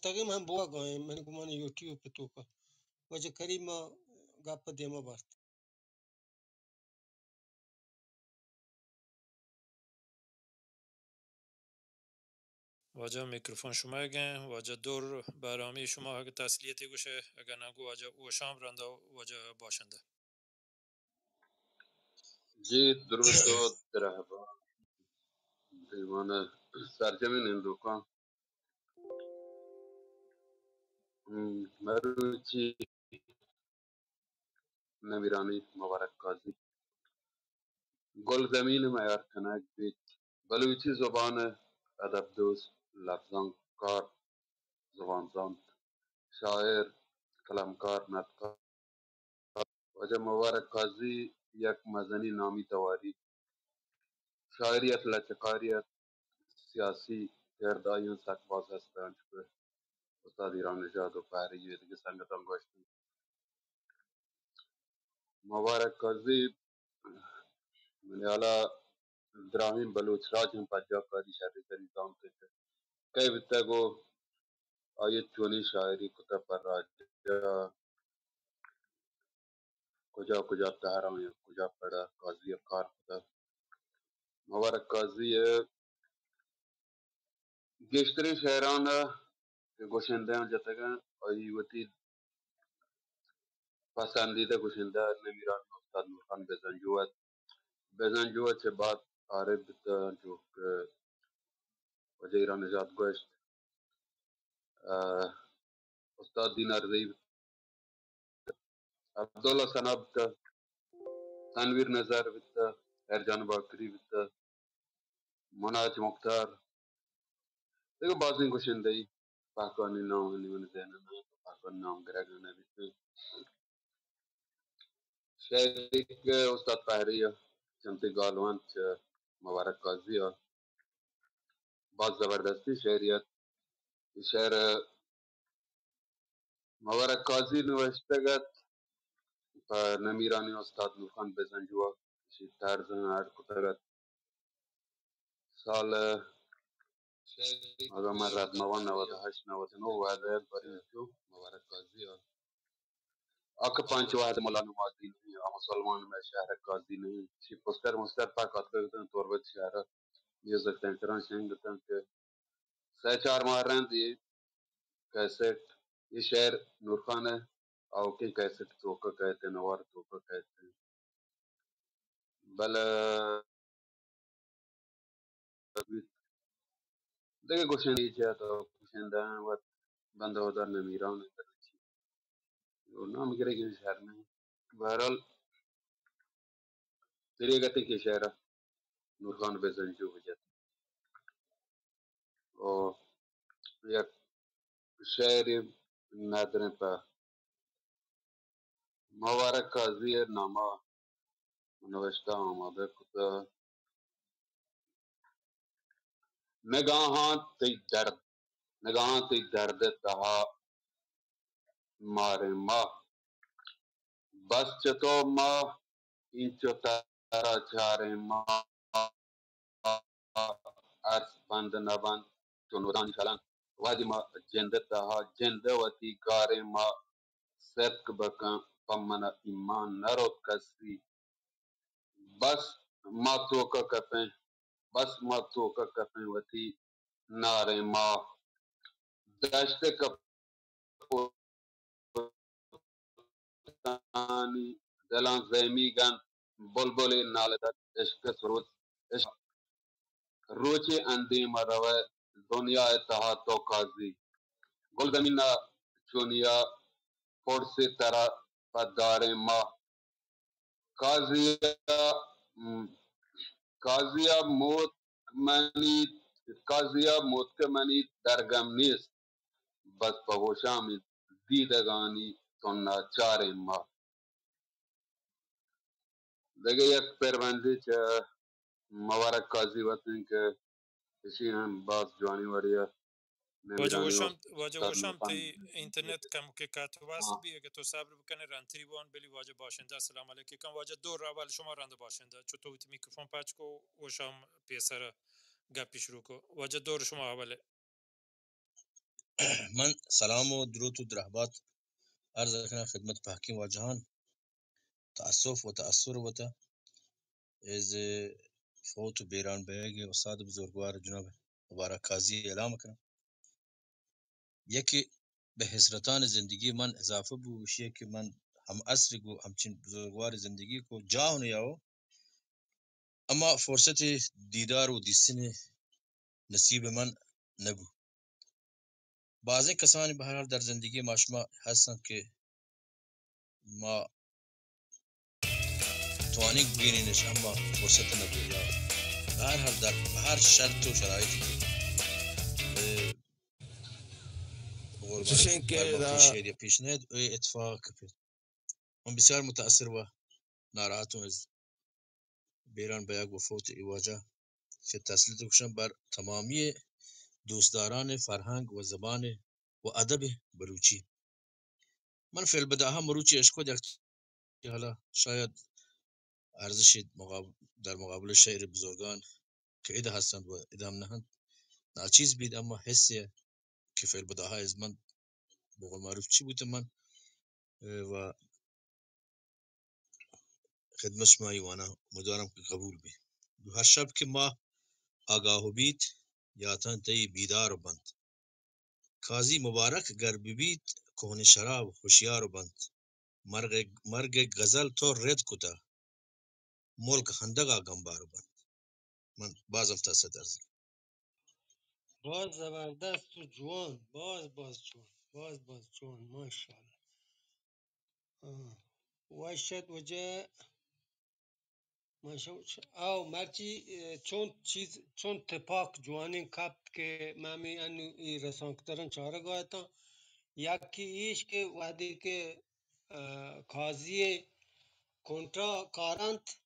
مستقیم هم بوا گاهی من گمان یوتیوب تو کا وجه کریم گپ دیما برد واجه میکروفون شما اگه واجه دور برنامه شما اگه تسلیتی گوشه اگه نگو واجه او شام رنده واجه باشنده جی درود و درهبا دیوان سرجمین اندوکان مروچی نمیرانی مبارک کازی گل زمین میار کنک بیت بلوچی زبان ادب دوست لفظان کار زبان زان شاعر کلمکار نطقار وجه مبارک کازی یک مزنی نامی تواری شاعریت لچکاریت سیاسی کردایون سکباز هستند که استاد ایران نژاد و فهری دیگه سنگتان گوشتی مبارک کازی من حالا ابراهیم بلوچ راج هم پجاب کاری شهری سری کام थे कई बित्ता को आयत चुनी शायरी कुतब पर राज कुजा कुजा तहरा में कुजा पड़ा काजी कार खुदा मुबारक काजी गेश्तरी शहरान के गोशिंदे जतगा आई वती पसंदीदा गोशिंदा नमीरान उस्ताद नूरखान बेजंजुआ से बात आरिफ बित्ता जो वजीर निजात गोश्त उस्ताद दीनार ज़ईब अब्दुल्ला सनाब तनवीर नज़र बित्ता ercan bakri bitta مناج مختار دیگه بازی گوشنده ای پاکانی نام نیون زنه نه پاکان نام گرگانه بیتن شریک استاد فهریه چمتی گالوان چه مبارک کازی ها باز زبردستی شعریت شعر مبارک کازی نوشتگت و نمیرانی استاد نورخان بزنجوا شی ترزن هر کتگت سال اگر من رد نوان 98 99 وعده بریشو مبارک کازی ها آکه پنج واحد مولانا مادی नहीं मुसलमान में शहर काजी नहीं शी पोस्टर मुस्टर पा कत तोरबत शहर म्यूजिक सेंटर शेंग के सह चार मार रहे थे कैसेट ये शहर नूर खान है और के कैसेट तोका कहते हैं नवार तोका कहते हैं बल देखे क्वेश्चन ये तो क्वेश्चन दा वत बंदा उधर नमीरान है नाम गिरेगी शहर में बहरहाल तेरे गति के शहर नूर खान बेजन जो हो जाता और एक शहर नादरे पर मुबारक का जियर नामा नवश्ता आमादे कुत नगाहां ती दर्द तहा मारे माह बस चतो माह इंचो तारा चारे माह अर्स बंद न बंद चुनवतानी शलन वादी माह जिंद तहा जिंद वती गारे माह सत्क बका पमना ईमान नरोत कसी बस मातो का कपें बस मातो का कपें वती नारे माह दश्त कपानी दलां ज़मीगन बुलबुल नालदत इश्क सरूद इश्क रोचे अंधी मरवे दुनिया तहा तो काजी गुल जमीना चुनिया फोड़ से तरह पदारे माह काजिया काजिया मौत मनी काजिया मौत के मनी दरगम नीस बस पवोशा में दीदगानी सुनना चारे माह देखे एक पैरबंदी च मुबारक काजी वतन के इसी हम बात जवानी वरिया नमीरानी واجه उस्ताद وشام नूरखान تی اینترنت کم که کات واسط بی اگه تو صبر بکنه رانتری وان بلی واجه باشنده السلام علیکم واجه دور اول شما رنده باشنده چون تو میکروفون پچ کو وشام پیسر گپی شروع کو واجه دور شما اوله من سلام و درود و درحبات عرض کنم خدمت پاکین و جهان. تأسف و تأثیر وته از فوت و بیران بیگ استاد بزرگوار جناب مبارک کاظی اعلام کنم. یکی به حسرتان زندگی من اضافه بوشیه که من هم عصر گو همچین بزرگوار زندگی کو جاون یاو، اما فرصت دیدار و دیدن نصیب من نبود. بعضی کسانی به هر حال در زندگی ما شما هستند که ما توانیم ببینیمش اما فرصت نبود. یا به هر حال در هر شرط و شرایطی که پیش یا پیش نیاد اتفاق کپید. من بسیار متأثر و ناراحتم از بیران بیاگ و فوت ایواجه که تسلیت کشم بر تمامی دوستداران فرهنگ و زبان و ادب بلوچی. من فعل بداها مروچی اشکو در حالا شاید ارزش در مقابل شعر بزرگان که ایده هستند و ادام نهند ناچیز بید، اما حسی که فعل بداها از من بقول معروف چی بودم من و خدمت شما ایوانا مدارم که قبول بی. هر شب که ما آگاه و بید یاتان تی بیدار و بند. کازی مبارک گر ببید کهن شراب هوشیار و بند. مرگ غزل تو رد کتا ملک خندقا گنبار و بند. من باز افتاسه درزی باز زبردست و جوان، باز جوان ماشاءالله. واشد وجه او مرچی چون تپاک جوانین کپت که مامی انو ای رسان کترن چاره گاهتا یکی ایش که وحدی که کازی کنترا کارانت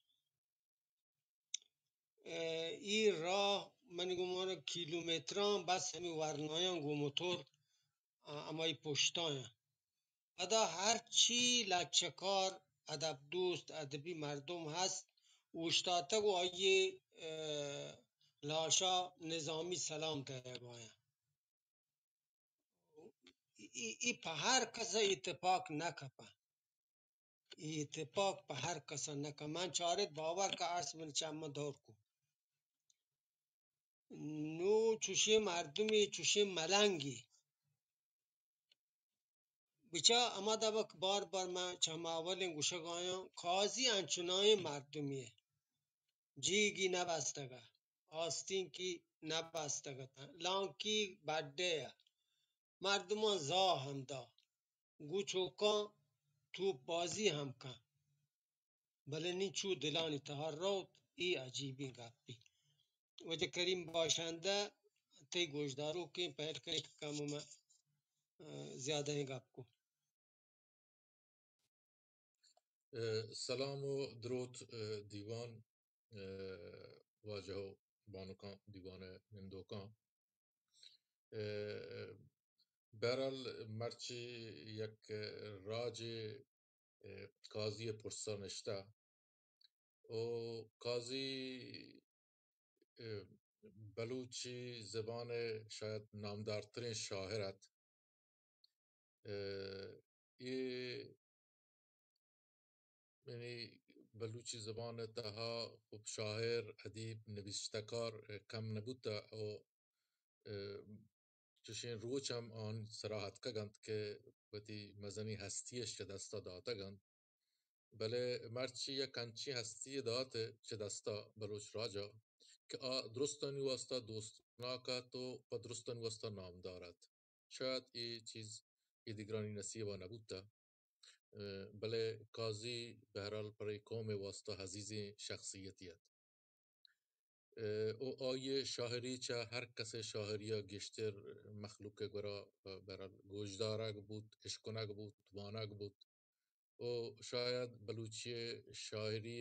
ای راه من گمان کیلومتران بس همی ورنایان گو موتور اما ای پشتاین ادا هر چی لچکار ادب دوست ادبی مردم هست اوشتاته و آیه لاشا نظامی سلام ده باید ای په هر کس اتفاق نکپه، اتفاق په هر کس نکپه. من چارت باور که عرض من چما دور کو نو چوشی مردمی چوشی ملنگی بچه اما دبک بار بار من چما اول گوشه گایم کازی انچنای مردمیه جیگی نبستگه آستین کی نبستگه لانکی بده مردمان زا هم دا گوچوکان توپ بازی هم کن بله نی چو دلانی تهار رود ای عجیبی گپی وجه کریم باشنده تی گوشدارو که پهل کنی که کامو میں زیادہ ہی گپ کو سلام و درود دیوان واجه و بانوکان دیوان نندوکان برال مرچی یک راج قاضی پرسانشته و قاضی بلوچی زبان شاید نامدارترین شاعرت یعنی بلوچی زبان تها خوب شاعر ادیب نویسشتکار کم نبوده و چشین روچ هم آن صراحت کگند که وتی مزنی هستیش که دستا داده گند بله مرچی یک کنچی هستی داته چه دستا بلوچ راجا که درستانی واسطه دوست ناکت و درستانی واسطه نام دارد. شاید این چیز این دیگرانی نصیبا نبوده بله قاضی به هر حال برای قوم واسطه عزیز شخصیتیت او آیه شاهری چه هر کس شاهریا گشتر مخلوق گرا برال گوشدارگ بود اشکنگ بود وانگ بود و شاید بلوچی شاعری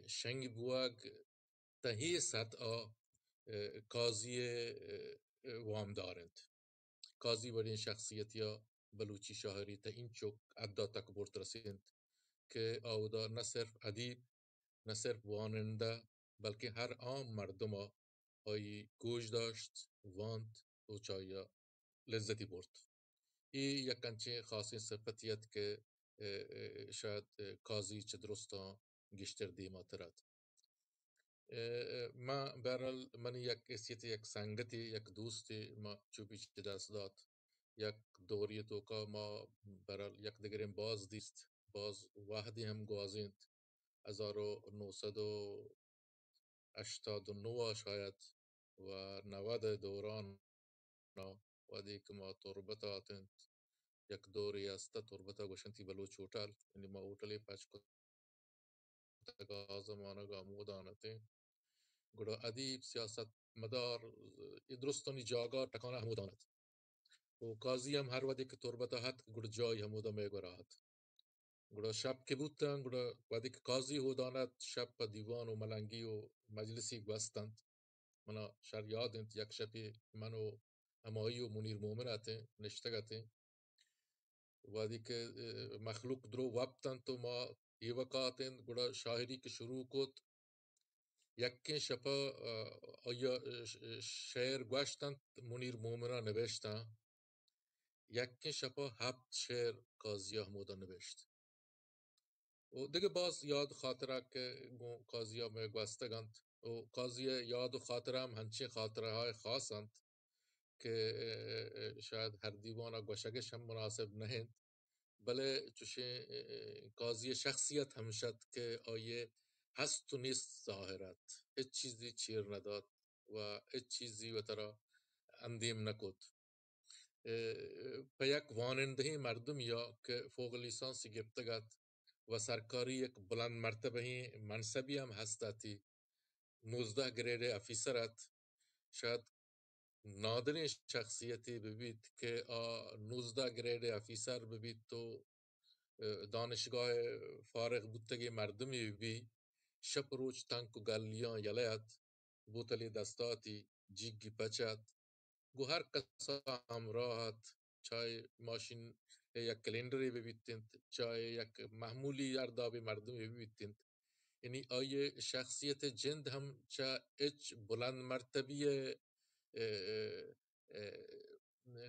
شنگ بواگ تهی سطح قاضی وام دارند قاضی ورین شخصیتیا بلوچی شاعری تا این چوک عدا تک برت رسیند که آودا نه صرف ادیب نه صرف واننده بلکه هر عام مردم آی گوش داشت واند و چایا لذتی برد. این یک کنچه خاصی صفتیت که شاید کازی چه درستا گشتر دیما ترد. ما برال من یک اسیت یک سنگتی یک دوستی ما چوبی چه دست داد یک دوری تو که ما برال یک دیگرین باز دیست باز واحدی هم گوازیند 1989 شاید و 90 دوران وادی که ما تربتا آتند یک دوری است تربتا گوشنتی بلوچ ہوٹل یعنی ما ہوٹلی پاچ کو تگازمانه گامودانته گڑا ادیب سیاست مدار درستانی جاگا تکانه هموداند و قاضی هم هر وقتی که تربتا هست گڑا جای همودا میگراهد گڑا شب که بودن گڑا وقتی که قاضی هوداند شب پا دیوان و ملنگی و مجلسی بستند منا شر یادند یک شبی من و همایی و منیر مومن آتے نشتگته وادی که مخلوق درو وقتن تو ما یہ وقاتن گڑا شاعری کے شروع کت یکین شپا آیا شعر گوشتن منیر مومنا نوشتا یکین شپا 7 شعر قاضی حمودا نوشت و دیگه باز یاد خاطره که قاضی ها میں گوستگند و قاضی یاد و خاطره هم هنچین خاطره های خاصند که شاید هر دیوانا گوشگش هم مناسب نهند بله چوشه قاضی شخصیت هم شد که آیه هست و نیست ظاهرت هیچ چیزی چیر نداد و هیچ چیزی و ترا اندیم نکد په یک واننده مردم یا که فوق لیسانسی گرفتگد و سرکاری یک بلند مرتبه منصبی هم هستتی 19 گرید افیسرت شاید نادرین شخصیتی ببید که 19 گرید افیسر ببید تو دانشگاه فارغ بودتگی مردمی بی شب روز تنک و گلیان یلیت بوتلی دستاتی جیگی پچت گو هر کسا همراهت چای ماشین یک کلندری ببیتند چای یک محمولی اردابی مردمی ببیتند یعنی آیه شخصیت جند هم چا اچ بلند مرتبی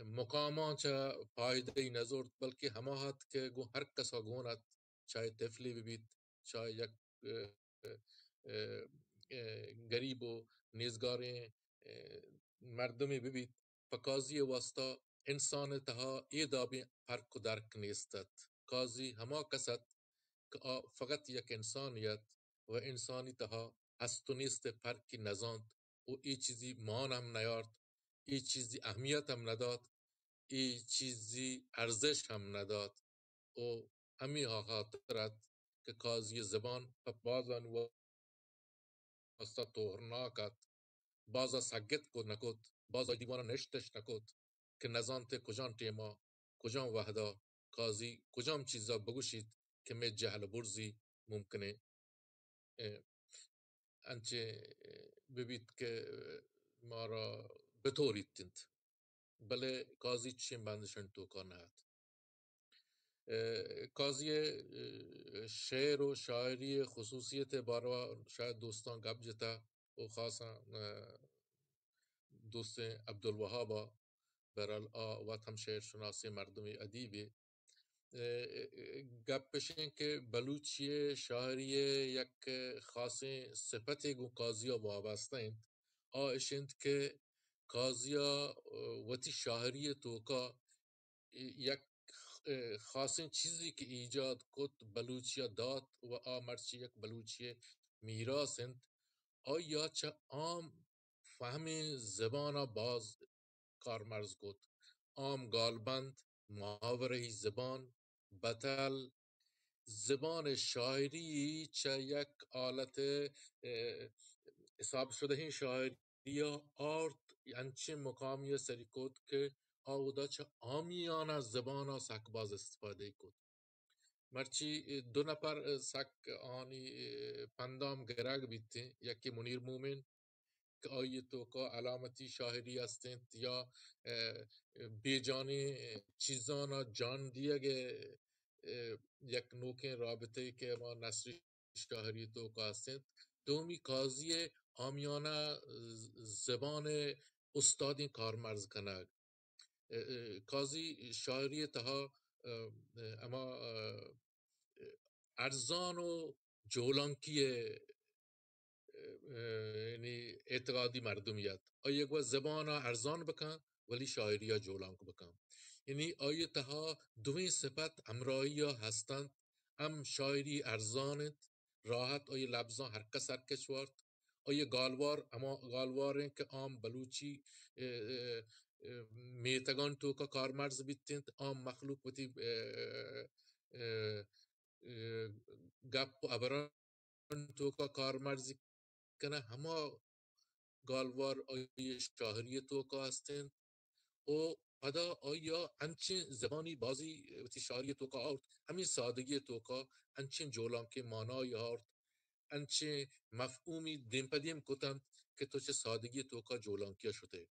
مقامان چا پایده نزورد بلکه همه هات که گو هر کسا گونت چای طفلی ببید چای یک گریب و نیزگاری مردمی ببید فقاضی واسطه انسان تها ای دابی فرق و درک نیستد قاضی همه کسد که فقط یک انسانیت و انسانی تها هست و نیست فرقی نزاند و ای چیزی مان هم نیارد ای چیزی اهمیت هم نداد ای چیزی ارزش هم نداد و همی ها خاطرت که قاضی زبان پا بازن واسطه توهرناکت بازا سگت کو نکد بازا دیوانا نشتش نکد که نزانت کجان تیما کجان وحدا قاضی کجام چیزا بگوشید که می جهل برزی ممکنه انچه ببید که ما را بطورید تند بله قاضی چیم بندشن تو کانهد قاضی شعر و شاعری خصوصیت باروا شاید دوستان گپ جتا و خاصا دوست عبدالوهابا برال وقت هم شعر شناسی مردمی ادیبی گپش این که بلوچی شاعری یک خاصی صفتی گو قاضی وابسته اند اشند که قاضی وتی شاعری توکا یک خاصی چیزی که ایجاد کد بلوچیا داد و مرچی یک بلوچی میراثند آیا چه عام فهم زبان باز کارمرز کد عام گالبند محاوره زبان بطل زبان شاعری چه یک آلت حساب شده شاعری یا آرت انچه مقامی سری کد که آودا چه آمیان از زبان ها سکباز استفاده کد مرچی دو نفر سک آنی پندام گرگ بیتی یکی منیر مومن که آیه تو که علامتی شاهری هستند یا بیجانی چیزانا جان دیگه یک نوک رابطه که ما نصری شاهری تو که هستند دومی قاضی آمیانه زبان استادی کارمرز کنگ قاضی شاعری تها اما ارزان و جولانکی یعنی اعتقادی مردمیت آیا یک زبان ارزان بکن ولی شاعری ها جولانک بکن یعنی آیا تها دوین صفت همراهی ها هستند هم شاعری ارزانت راحت آیا لبزان هر کس هر کشورد آیا گالوار اما گالوار ہیں که عام بلوچی میتگان تو کا کارمرز بیتند عام مخلوق بتی گپ و ابران تو کا کارمرزی کنه همه گالوار آیا شاهری تو که هستند و پدا آیا انچین زبانی بازی وتی شاهری تو که آورد همین سادگی تو که انچین جولان که مانای آورد انچه مفهومی دیم پدیم کتند که تو چه سادگی تو که جولان کیا شده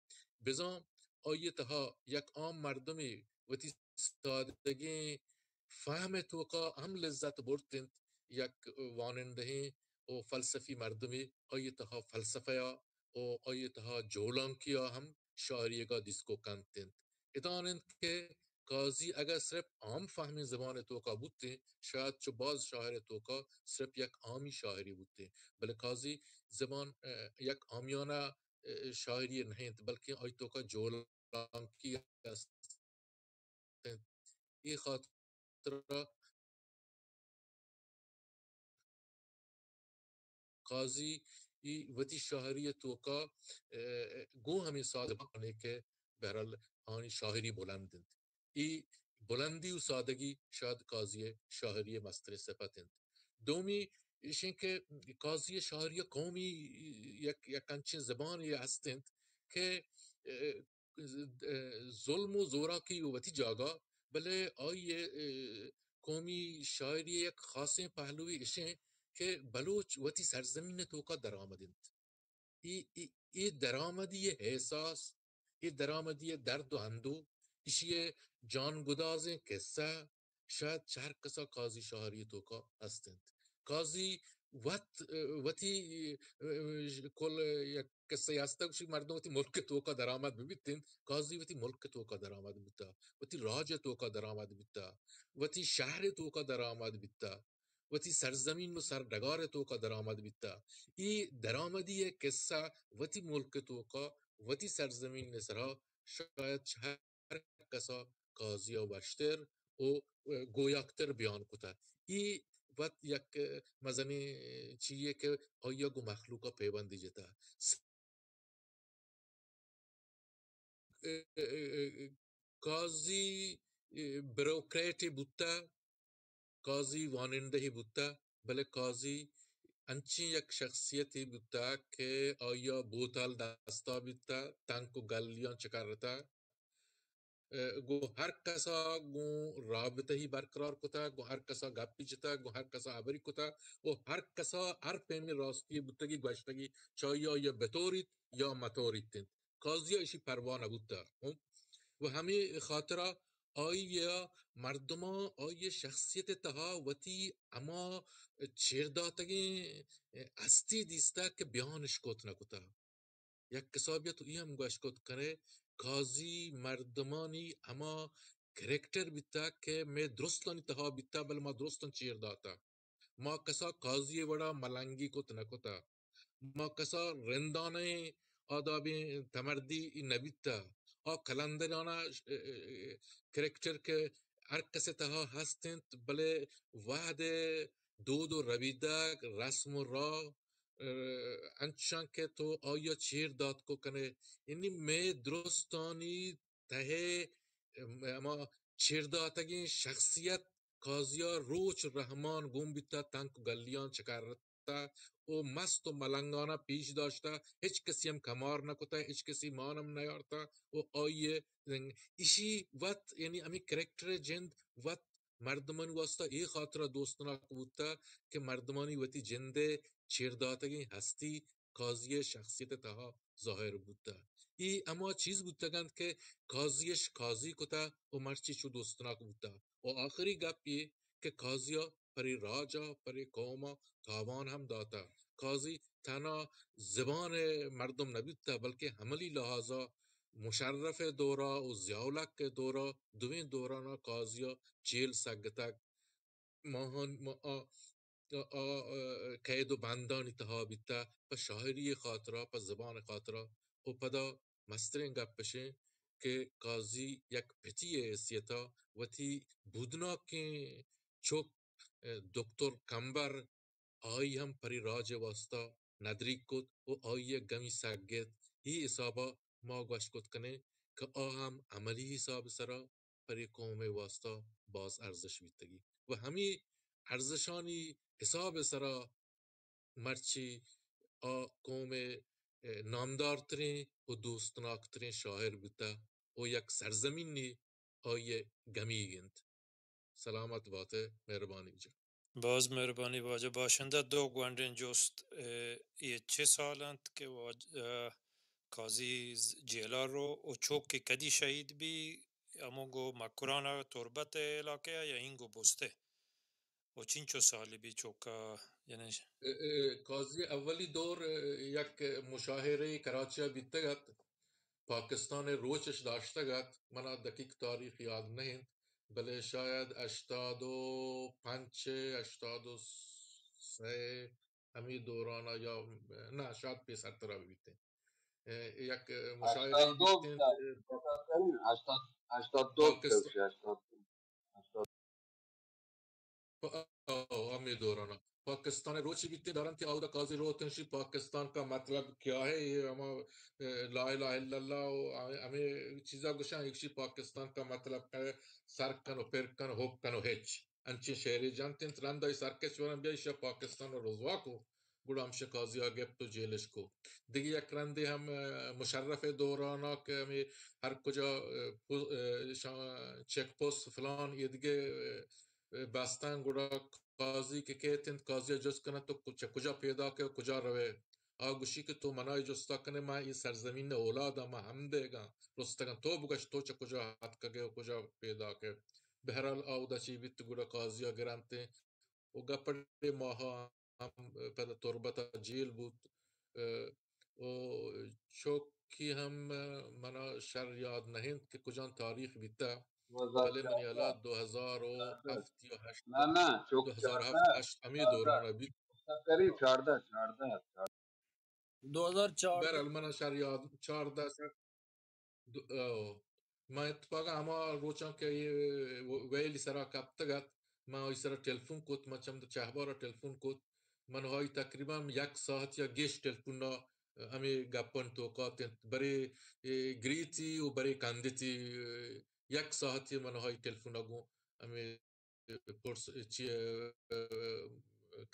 بزام آیا تها یک عام مردمی وتی سادگی فهم تو که هم لذت بردند یک واننده و فلسفی مردمی آیا تها فلسفه یا و آیا تها جولان کیا هم شاعری کا دیسکو کنتند ادانند که قاضی اگر صرف عام فهمی زبان تو کا بودتے شاید چو باز شاعر تو کا صرف یک عامی شاعری بودتے بلکہ قاضی زبان یک عامیانہ شاعری نہیں بلکہ آئی تو کا جولان کی است یہ خاطر قاضی وتی شاعری تو کا گو ہمیں سادگی کے بہرحال آنی شاعری بلندند ای بلندی و سادگی شاید قاضی شاعری مستر صفتند دومی ایشین که قاضی شاعری قومی یک انچین زبانی هستند که ظلم و زوراکی و وتی جاگا بله آئی قومی شاعری یک خاص پہلوی ایشین که بلوچ وتی سرزمین تو کا درآمدند ای درآمدی احساس ای درآمدی درد و اندو ایشی جان گداز قصه شاید چهر کسا قاضی شاعری تو کا هستند قاضی وتی کل یک قصه هسته کشی مردم وتی ملک تو کا درآمد ببیتند قاضی وتی ملک تو کا درآمد بیتا وتی راج تو کا درآمد بیتا وتی شهر تو کا درآمد بیتا وتی سرزمین و سردگار تو کا درآمد بیتا ای درآمدی قصه وتی ملک تو کا وتی سرزمین سرا شاید هر کسا قاضی و وشتر و گویاکتر بیان کتا ای وقت یک مزنی چیه که آیا گو مخلوقا پیوندی جتا قاضی بروکریتی بودتا قاضی واننده ہی بودتا بلے قاضی انچی یک شخصیتی بودتا کہ آیا بوتال دستا بیتا تنک و گلیان چکارتا گو ہر کسا گو رابطہ ہی برقرار کتا گو ہر کسا گپی جتا گو ہر کسا عبری کتا و ہر کسا ہر پیمی راستی بودتگی گوشتگی چاہیا یا بطوریت یا مطوریت تند قاضی ایشی پروانه بودتا و همین خاطره آیا مردما آیا شخصیت تها وتی اما چیرداتگی استی دیستا که بیانش کت نکتا یک کسابیت ای هم گوش کت کنه قاضی مردمانی اما کرکتر بیتا که میں درستانی تها بیتا بل ما درستان چیرداتا ما کسا قاضی وڑا ملنگی کت نکتا ما کسا رندانه آدابی تمردی نبیتا کلندرانا کرکتر که هر کسی تها هستند بله وحد دود و رویدک رسم و را انچان که تو آیا چیر داد کو کنه یعنی میں درستانی ته اما چیر دادگی شخصیت قاضیا روچ رحمان گم بیتا تنک گلیان چکارتا و مست و ملنگانه پیش داشته هیچ کسی هم کمار نکتا هیچ کسی مانم نیارتا و آیه ایشی وقت یعنی امی کرکتر جند وقت مردمان واسطه ای خاطره دوستنا بودتا که مردمانی وقتی جنده چیرداتگی هستی قاضی شخصیت تها ظاهر بودتا ای اما چیز بودتگند که قاضیش قاضی کتا و مرچی چو دوستناک بودتا و آخری گپ یہ کہ قاضیا پری راجا پری قوما تاوان هم داتا قاضی تنها زبان مردم نبودتا بلکه عملی لحاظا مشرف دورا و زیاولک دورا دوین دورانا قاضیا چیل سگتک ماهان قید و بندانی تها بیتا پا شاعری خاطرہ پا زبان خاطرہ و پدا مسترین گپ بشه که قاضی یک پتی حیثیتا وتی بودنا که چوک دکتر کمبر آئی هم پری راج واسطا ندری کد و آئی گمی سگت ہی حسابا ما گوش کد کنه که هم عملی حساب سرا پری قوم واسطا باز ارزش بیتگی و همی ارزشانی حساب سرا مرچی قوم نامدار ترین و دوستناک ترین شاعر بوده و یک سرزمینی آی گمی گند سلامت باته مهربانی جا باز مهربانی واجه باشنده دو گوندین جست یه چه سالند که قاضی جیلار رو و چوک که کدی شهید بی اما گو مکرانا تربت علاقه یا اینگو بسته و چین چو سالی بی چوکا یعنی قاضی اولی دور یک مشاهره کراچی بیتگد پاکستان روچش داشتگد من دقیق تاریخ یاد نہیں بلے شاید 85 83 ہمی دورانا یا نه شاید 75 بیتے یک مشاعره 82 بیتن بیشتر بهترین 82 بیشتر پاکستان بشه 82 हमें दोहराना पाकिस्तान रोची बीतने दौरान थी आउदा काजी रोतनशी पाकिस्तान का मतलब क्या है ये हम ला इलाहा इल्लल्लाह हमें चीजा गुशा एक पाकिस्तान का मतलब है सरकन पेरकन होकन हेच अंची शहरी जानते हैं रंदा इस सरकच वरन बेशा पाकिस्तान और रोजवा को गुड़ हम शकाजी आगे तो जेलिश को दिगी एक रंदे हम मुशर्रफ दौराना के हमें हर कुछ चेक पोस्ट फलान ये दिगे بستن گوڑا قاضی که کهتند قاضی جز کنه تو کجا پیدا که کجا روه آگوشی که تو منای جستا کنه ما این سرزمین اولادا ما هم دیگا رستگن تو بگش تو چه کجا حد که و کجا پیدا که بهرال آودا چی بیت گوڑا قاضی ها گرانته و گپڑی ماها هم پدا تربتا جیل بود و چوکی هم منا شر یاد نهند که کجان تاریخ بیتا بله من یالا 2014 2007 یا 8 نه نه چوک 2007 14 8 امی 14 دوران بید تقریب 14 بر 2014 المنا شر یاد 14 ما اتفاقا اما روچان که ویلی سرا کپتگت ما ای سرا تلفون کت ما چمد چهبارا تلفون کت من های تقریبا 1 ساعت یا گیش تلفون نا امی گپن توقات برای گریتی و برای کندیتی 1 ساعتی من های تلفون گو امی پرس چی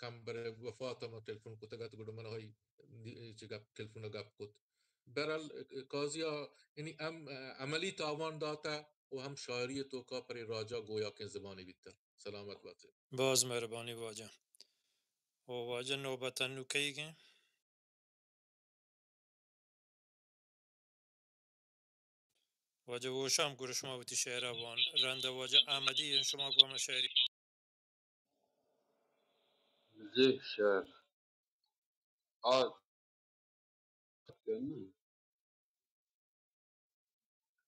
کم برای وفات ما تلفون کتگت گوڑو من های چی گپ تلفون گپ کت برال قاضیا یعنی هم عملی تاوان داتا و هم شاعری تو کا پر راجا گویا کے زبانی بیتا سلامت باتے باز مهربانی واجه و واجه نوبتا نوکی گه واجه وشام گوره شما بودی شعر وان رنده واجه احمدی شما گوام شعری زی شهر آه نه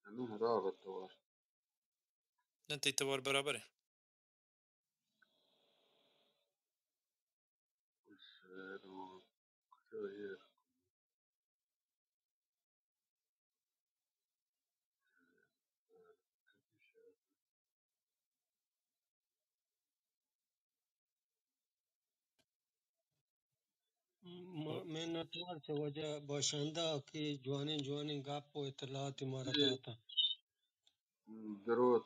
نه رابط دوار انتی توار برابره شهر و شایر منتظر سے وجہ باشندہ کی جوانی جوانی گپ و اطلاعات مارا زی داتا. درود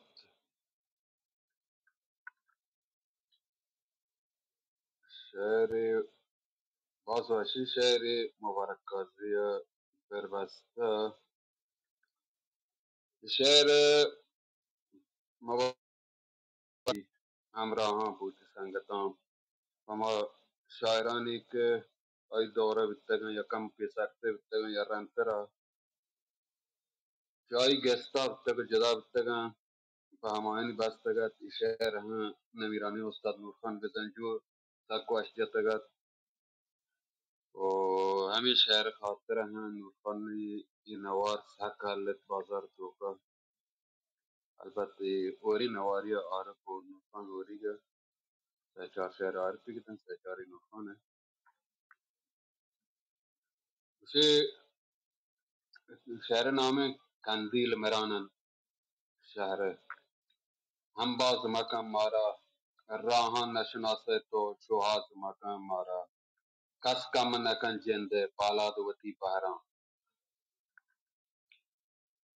شهر بازوشی شهر مبارک کازی بربسته شهر مبارک همراهان بود سنگتام و ما شاعرانی که ای دوره بیتگن یا کم پیسکته بیتگن یا رنترا جایی گستا بیتگن جدا بیتگن و هماهنی بستگد ای شعر همه نمیرانی استاد نورخان بزنجور تاکو اشتیتگد وهمي شهر خاطر هم نوفني ينوار ساكا لت بازار توكا البته اوري نواريا عارف ونوفن اوريگا سچار شهر عارفي كتن سچاري نوفنه وشي شهر نامه قنديل مرانن شهر هم باز مکان مارا راهان نشناسه تو شوهاز مکان مارا کس کم نکن جنده پالاد وتی پہران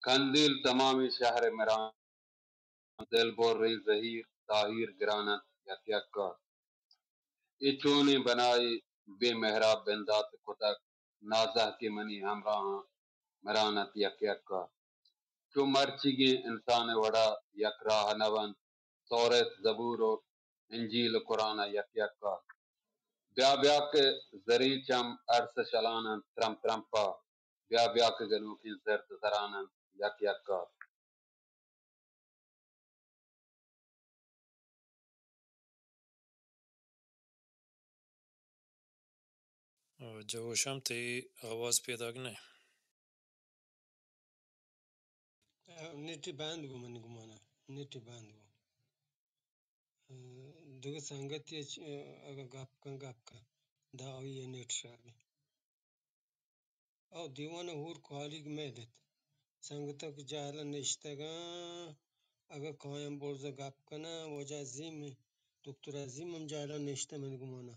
قندیل تمامی شہر مران دل بور رہی ظہیر طاہر گرانت یک یکا یہ چونی بنائی بے محراب بندات کتک نازہ کی منی ہمراہ مرانت یک یکا چو مرچگی انسان وڑا یک راہ نون تورت زبور و انجیل قرآن یک یکا بیا بیا کے زری چم عرص شلانن ترم ترمپا بیا بیا کے گنو کی زرد زرانن یک یکا جوشم تی آواز پیدا کنه. نیٹی بند گو من گمانا نیٹی بند گو دغه سنگت یې اگه گپ کن دا آیه نیٹ شاگی او دیوانه هور کالیگ میدت سنگتک جهلا نشتگا اگه کایم برزا گپ کنه واجه عظیم دکتر عظیم هم جهلا نشته من گمانا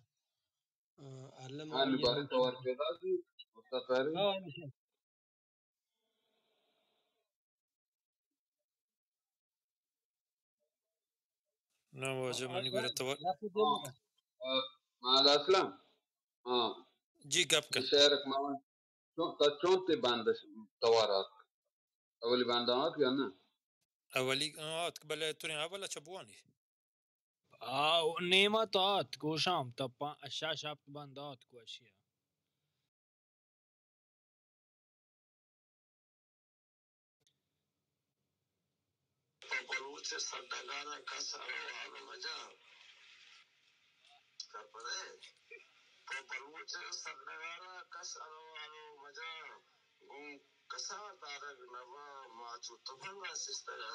علم ہاں آیه نباری همشه توار پیدا دی استاد پہری اه همشه نه واجه منی گوره تو گپ دل ہاں بگه مال اسلام ہاں جی گپ کن. شہرک ماما تا چونتے باندش توارات اولی باندانات یا نا اولی بله تونی اولا چبوانی نعمت آت گوشام تا شش هفت بند آت گوشیه بلوچ سردگانا کس الوان مجا کرپدے تو بلوچ سردگانا کس الوان مجا گون کسا دارگ نوا ماچو تفنگا سستگا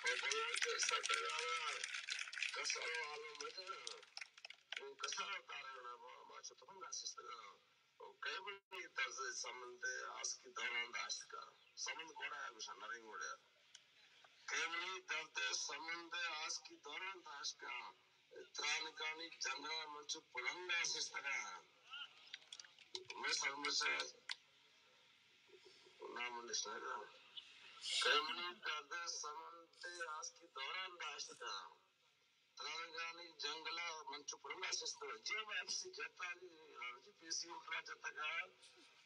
تو بلوچ سردگانا کس الوان مجا گون کسا دارگ نوا ماچو تفنگا سستگا کئی بڑی طرز سمند آس کی دوران داشت کا سمند کوڑا ہے گوشا نرین گوڑا کیملی درد سمند آس کی دوران داشت کا ترانکانی جنگا منچو پلنگا سستگا میں سرمسے نام نشنگا کیملی درد سمند آس کی دوران داشت کا ترانکانی جنگلا منچو پلنگا سستگا جیب ایف سی جتا جی پی سی اٹھا جتا گا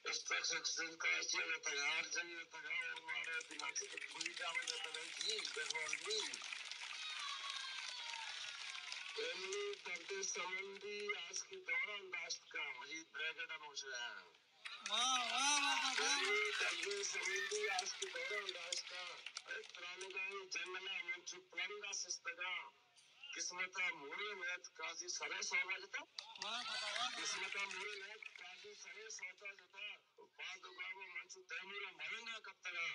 اسٹرکچر کا اچھا جتا گا ہر جنگ جتا گا اور مارے دماغی کوئی کام جتا گا جی بہوال می کیملی درد سمندی آج کی دوران داشت کا مجید بریگیڈ انوشا ہے کیملی درد سمندی آج کی دوران داشت کا ترانگائی جنگلہ منچو پلنگا سستگا قسمتا موری میت قاضی سرے سوگا جتا قسمتا موری میت قاضی سرے سوگا جتا پادگاو منچو تیمور ملنگا کتگا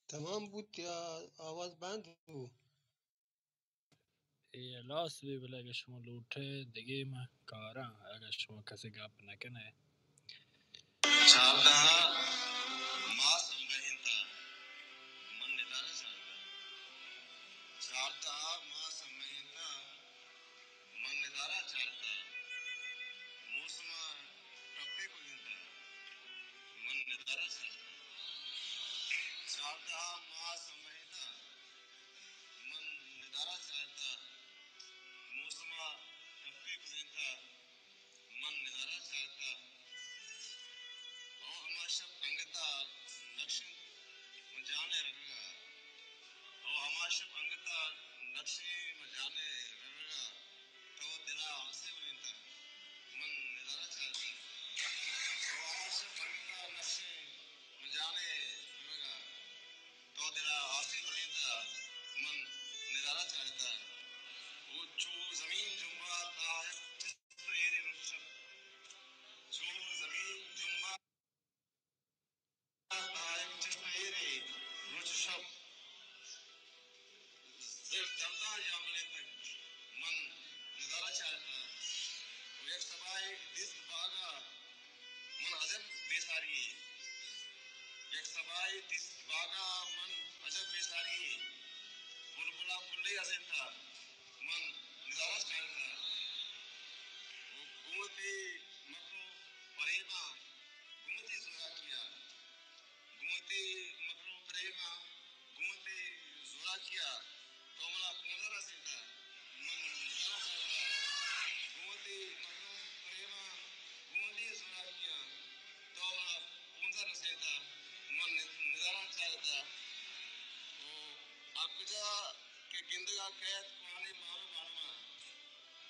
تمام بود یا آواز بند بود لاس بھی بله اگه شما لوٹه دیگه من کارم اگه شما کسی گپ نکنه چاردا ماس مہینتا من ندارا چاردا چاردا ماس مہینتا من ندارا چاردا موسما ٹپے کو ہنتا من ندارا چاردا چاردا ماس مہینتا من ندارا چاردا موسما ٹپے کو ہنتا من ندارا چاردا او ہما شب انگتا نقشن مجانے رگا او ہما شب انگتا نقشی مجانے رگا تو دلا آسے ہوئنتا من ندارا چاہتا عمل سے فرمیتا نفس مجانے مگا تو دلا آسی بریتا من نظارہ چاہتا ہے وہ چو زمین جنبا تاہر تو ایرے رشب چو زمین جنبا تاہر چشم ایرے رشب زل دردہ جاملے تک من نظارہ چاہتا ہے وہ یک سبائی دست باغا من عجب بیساری یک سبائی دست باغا من عجب بیساری بلبلا بلی ازیتا من نظارہ چاہتا وہ گوتی مکرو پریما گوتی زورا کیا گوتی مکرو پریما گوتی زورا کیا تو ملا پونزر ازیتا من نظارہ چاہتا گوتی مکرو پریما گوتی زورا کیا تو ملا پونزر ازیتا من نظارہ چاہتا الفجا کے گندگا قید پانی بانو بانو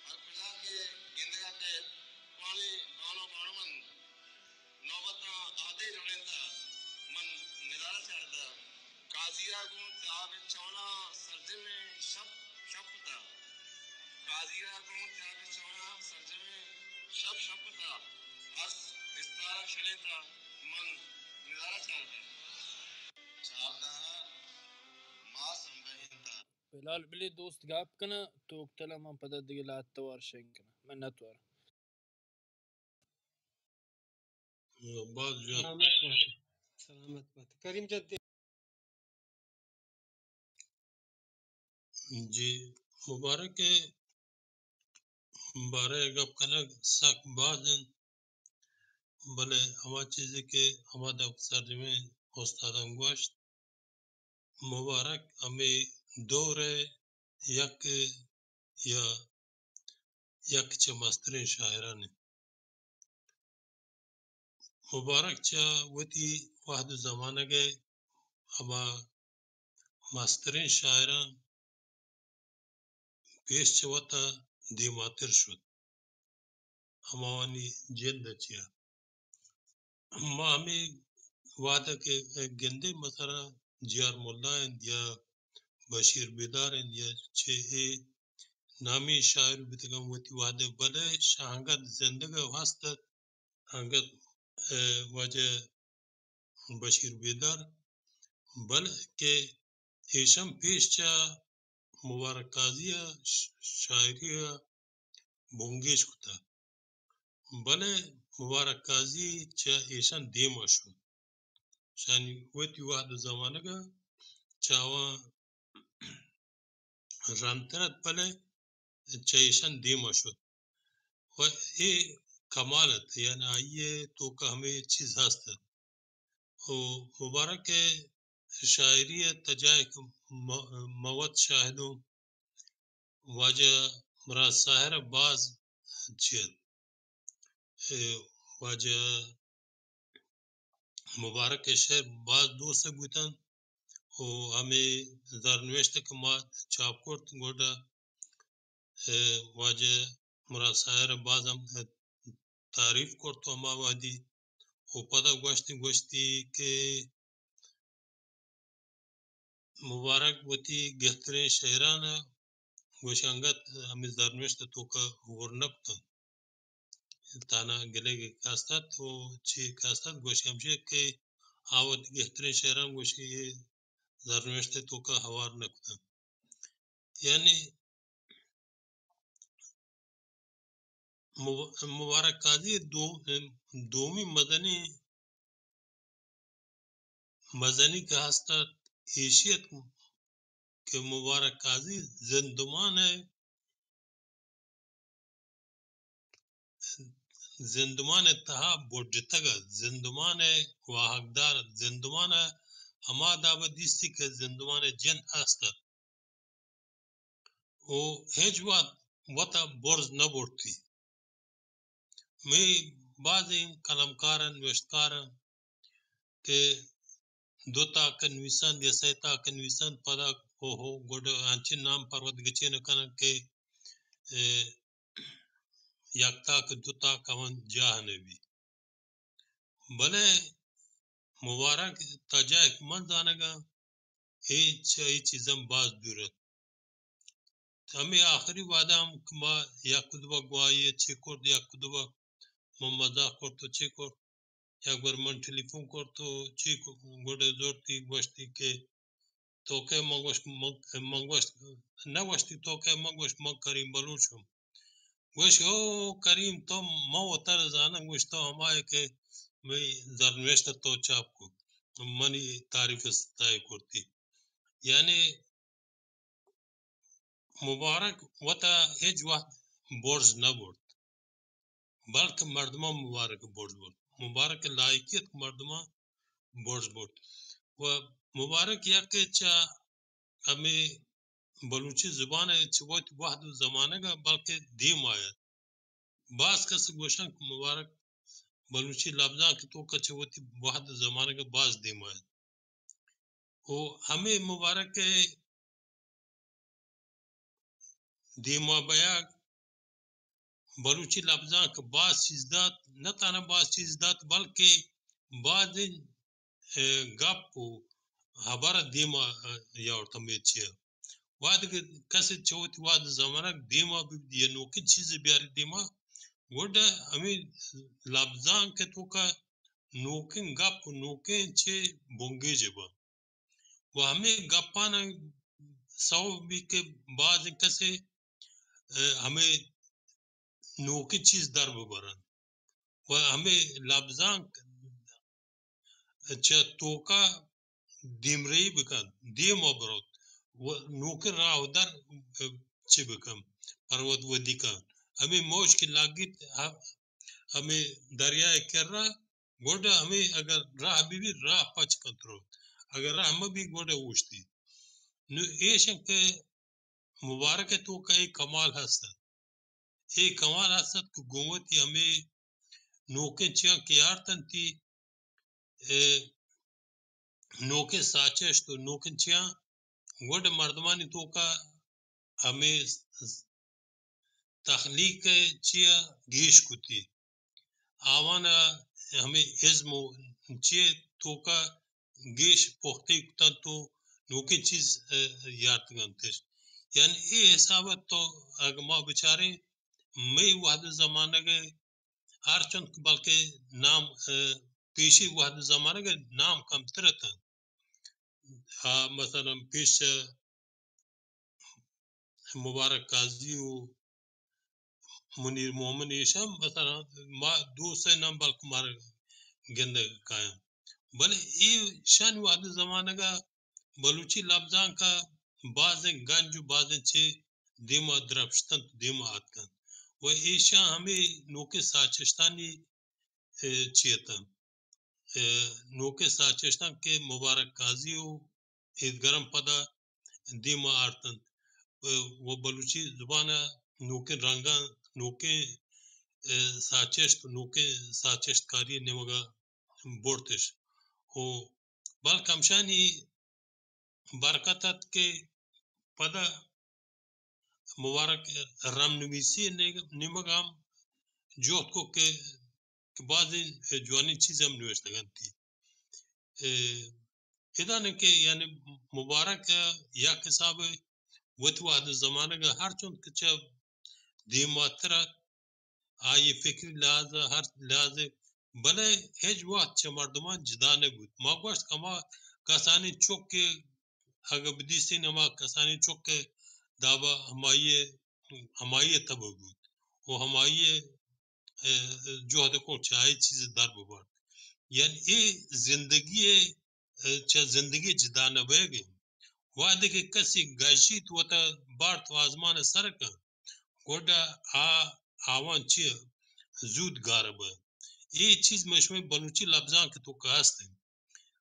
الفجا کے گندگا قید پانی بانو بانو من نوبتا آدھے جڑیں تھا من نظارہ چاہتا قاضیہ گوں تیاب چونا سرجے میں شب شب تھا قاضیہ گوں تیاب چونا سرجے میں شب شب تھا اس استارہ شنے تھا من نظارہ چاہتا چاہتا ما سنبہین تھا بلال بلی دوست گاب کنا توک تلا من پدا دیگه لاتوار شنکنا من نتوار بعد جو سلامت بات سلامت بات کریم جد جی مبارک ہے بارے گپ کنک سک بعد بلے ہما چیزی کے ہما دا ترجمے استادم گوشت مبارک ہمیں دور یک یا یک چه مسترین شاعران مبارک چا وتی وحد زمانہ گئے ہما مسترین شاعران پیش چوتا دیماتر شد ہما وانی جلد چیا ما ہمیں وعدہ کے گندے مثلا جیار ملائن یا بشیر بیدار یا چه نامی شاعر بتگم وتی وعدہ بلے شاہنگت زندگی ہستت ہنگت وجہ بشیر بیدار بل کہ ایشم پیش چا مبارک قاضی شاعری بونگیش کتا بلے مبارک قاضی چا ایشان دیما شد شانی وتی واحد زمانہ کا چاوان رانترت بلے چا ایشان دیما شد و ای کمالت یعنی آئیے تو کا ہمیں چیز ہستا و مبارک شاعری تجائے موت شاہدوں واجہ مراد ساہر باز چیت واجہ مبارک شہر باز دوست بوتن و ہمیں زرنوشت کما چاپ کرت گوڑا واجہ مراد ساہر باز ہم تعریف کرت ہما وادی و پدا گوشتی کہ مبارک وتی گہترین شہرانہ گوشنگت ہمیں زرنوشت تو کا ورنکتا تانا گلے کے کاستت و چی کاستت گوشی ہمشہ کہ آوت گہترین شہران گوشی زرنوشت تو کا ہوار نکتا یعنی مبارک قاضی دومی مدنی کا ہستت ایشیت کہ مبارک قاضی زندمان تہا بوجھتگا زندمان واحقدار زندمان ہما دعوت دیستی کہ زندمان جن ہستت و ہیچ وطا برز نہ بڑتی میں بعض قلمکارن نوشتکارن کہ دو تاکن نویسان یا سی تاکن نویسان پدا ہو گوڑ انچین نام پرود گچین کنن کہ یک تاک دو تاک ہون جاہ نبی بلے مبارک تجاک من دانگا ای چیزم باز دورت ہمیں آخری وعدہ ہم کما یا کدبا گوائی چی کرد یا کدبا من مزاق کرد تو چی کرد یا اگر من ٹیلیفون کرد تو چی گوڑے زورتی گوشتی کہ تو کہ منگوشت نگوشتی تو کہ منگوشت من کریم بلوچم گوش او کریم تو مو اتر زانم گوش تو ہمائے کہ میں زرنوشت تو چاپ کو منی تعریف ستائی کرتی یعنی مبارک وطا ہیچ وقت برز نہ برد بلکہ مردمہ مبارک برز برد مبارک لائقیت مردمہ برز برد و مبارک یا کہ چا ہمیں بلوچی زبان ہے چوت واحد زمانہ کا بلکہ دیم آیا بعض کس گوشن مبارک بلوچی لفظاں کی تو کچوتی واحد زمانہ کا بعض دیم آیا وہ ہمیں مبارک دیما بیا بلوچی لفظاں کا بعض چیزات نہ تانا بعض چیزات بلکہ بعض گپ و خبر دیما یارتا میچیا واد کسی چوت واد زمانہ دیما بھی نوکی چیز بیاری دیما گوڑا ہمیں لفظاں کے تو کا نوکن گپ نوکن چے بونگے جبا و ہمیں گپانا سو بھی کہ بعض کسی ہمیں نوکی چیز در ببرن و ہمیں لفظاں چا توکا دیمری بکن دیم آبروت و نوکر راہ در چی بکن پروت ودی کن ہمیں موش کی لاگیت ہمیں دریائے کر رہا گوڑا ہمیں اگر راہ بھی راہ پچ کنترو اگر راہ میں بھی گوڑا اوشتی نو ایشن کہ مبارک تو کا ایک کمال ہستا ایک کمال ہستا کہ گومتی ہمیں نوکن چیاں کیارتن تی نوکن ساچش تو نوکن چیاں گوڑ مردمانی تو کا ہمیں تخلیق چیا گیش کتی آوانا ہمیں عزم چیئے تو کا گیش پوختی کتا تو نوکن چیز یارت گنتش یعنی یہ حسابت تو اگر ما بچارے میں وحد زمانہ گئے ہر چند بلکہ نام پیشی وحد زمانہ گئے نام کم ترتا مثلا پیش مبارک قاضی و منیر محمد ایشم مثلا ما دو سے نام بلکہ مارا گندہ قائم بلے یہ شان وحد زمانہ کا بلوچی لفظاں کا بعض گنج و بعض چھے دیما درپشتن دیما آتکن و ایشان ہمیں نوکے ساچشتانی چیتا نوکے ساچشتان کے مبارک قاضی و گرم پدا دیما آرتن وہ بلوچی زبانہ نوکے رنگا نوکے ساچشت نوکے ساچشت کاری نمگا بورتش او بلکہ ہمشانی برکتت کے پدا مبارک رم نویسی نمگام جوت کو کہ بعض جوانی چیز ہم نوشتگان تھی ادا نے کہ یعنی مبارک یا کساب وطواد زمانہ کا ہر چون کچھ دیماترہ آئی فکری لحاظ ہر لحاظ بلے ہیج وقت چھ مردمان جدانے بود ما گوشت کما کسانی چوک کے اگر بدیسی نما کسانی چوک کے دابا ہمائی تب بود وہ ہمائی جو حد کو چاہے چیز در ببار یعنی ای زندگی چاہ زندگی جدانے بے گئی وعدے کہ کسی گاشی تو تا بارت و آزمان سرکا گوڑا آوان چی زود گارب ہے یہ چیز مشمع بلوچی لفظاں کے تو کہاستے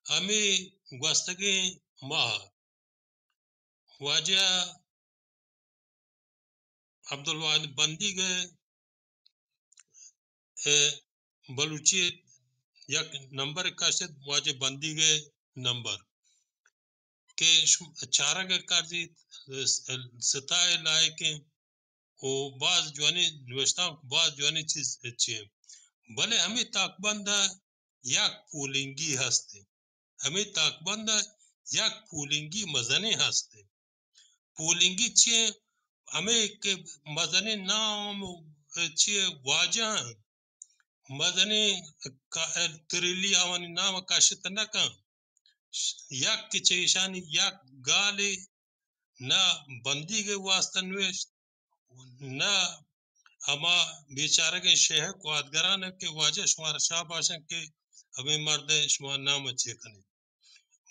ہمیں گوستگے ماہ واجہ عبدالواحد بندی گئے بلوچی یک نمبر کاشت واجہ بندی گئے نمبر کہ چارہ گئے کارزی ستائے لائے کے وہ بعض جوانی نوشتاں بعض جوانی چیز اچھی ہیں بلے ہمیں تاکبندہ یک پولینگی هستی. همه تاکبند یک پولینگی مزنی هستی. پولینگی چیه؟ همه که مزنی نام چیه واجه هم مزنی تریلی آوانی نام کاشت نکن. یک که چیشانی یک گالی نه بندی کے واسطہ نوشت نہ اما بیچارہ کے شہر قوادگران کے واجہ شمار شاہ باشن کے ہمیں مرد شمار نام اچھے کنے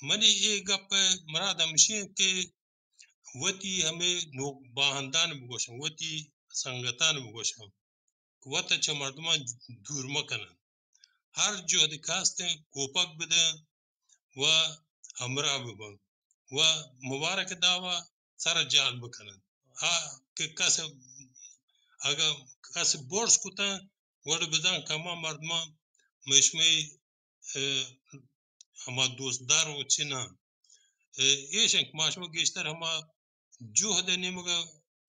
منی یہ گپ مراد ہمشین کے وتی ہمیں باہندان بگوشن وتی سنگتان بگوشن وطا چھ مردمان دور مکنن ہر جو دکھاستیں کوپک بدن و ہمراہ ببن و مبارک دعوی سر جال بکنن کہ کس اگر کس بورس کتا وڑ بدن کما مردمان مشمی ہما دوست دار و چنا ایشنک ماشمو گیشتر ہما جوہد نمگا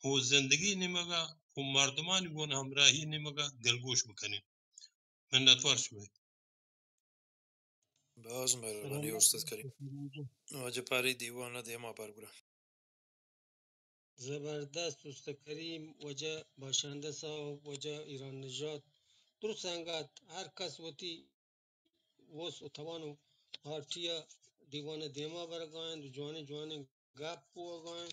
و زندگی نمگا و مردمان گون ہمراہی نمگا گلگوش بکنن من نتوار شوی باز مهربانی سلامت استاد کریم. واجه پاری دیوانه دیما برگره. زبردست دوست کریم وجه باشنده صاحب وجه ایران نژاد درست سنگت هر کس وتی وس و توان و آرتیا دیوان دیما برگاین جوانی جوانی گپ بوگاین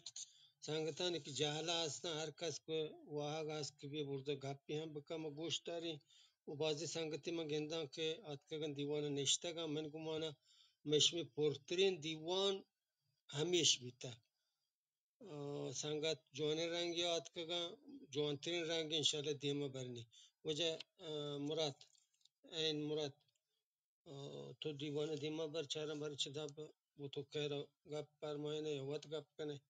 سنگتانی که جهلا هستن هر کس که واهگ هست که بی برده گپی هم بکم و گوش داری و بازی سنگتی من گندان که آتکگن دیوان نشتگم من گمانه مشمی پرترین دیوان همیش بیته سنگت جوانی رنگی آتکگن جوانترین رنگ انشالله دیما برنی وجه مراد این مراد تو دیوانه دیما بر چارم بر چه دب و تو که را گپ فرماینه یا وقت گپ کنه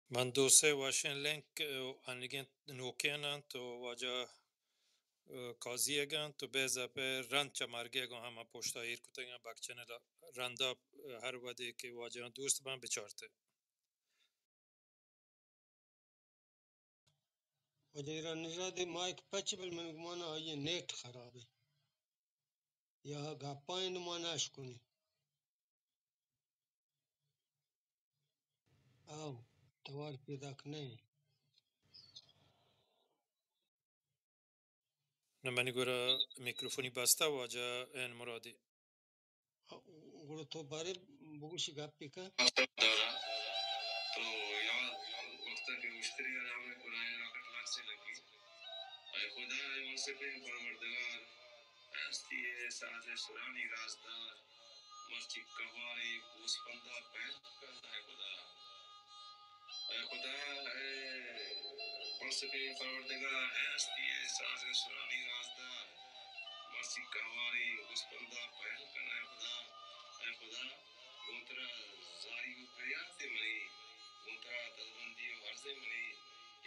من دو سه واشن لینک انلیگن نوکینن تو واجه کازی اگن تو بیزا پر رند چه مرگی اگن همه پشتا ایر کتنگن بکچنه رندا هر وده که واجه دوست من بچارته. وجه ایران نژاد مایک پچ بل من گمانه آیه نیت خرابه یا گپای نمانش کنی او توار پیدا کنه نمانی گوره میکروفونی بسته واجه این مرادی. گروه تو باره بگوشی گپی که دارا تو یاد وقتا که مشتری آدم قرآن راکت لاک سے لگی اے خدا اے منصف پروردگار ہستی ہے ساز سرانی رازدار مرچی کہواری بوس پندہ پہن کرنا ہے خدا اے خدا اے منصف پروردگار ہستی ہے ساز سرانی رازدار مرسی کہواری بوس پندہ پہن کرنا ہے خدا اے خدا گونترا زاری و پریاتے منی گونترا دلبندی و عرض منی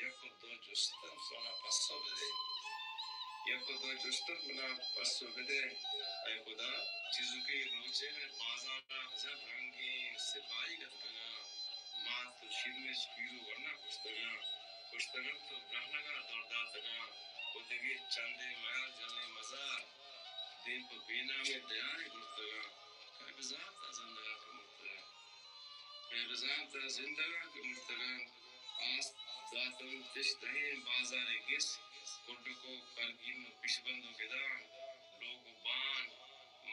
یک دو جستن سونا پسو بدے یک دو جستن منا پسو بدے اے خدا چیزوں کے روچے میں بازارا حجب رنگی سپاہی گتگنا ماں تو شیر میں سپیرو ورنہ کشتگن تو برہنگا دورداتگا خودگی چندے میار جلنے مزار دین کو بینا میں دیاری گرتگا کہ بزاد تا زندگا کے مرتگا کہ بزاد تا زندگا کے مرتگا آس ذاتن تشتہین بازار گس کڈو کو کرگین پیش بندو گدا لوگو بان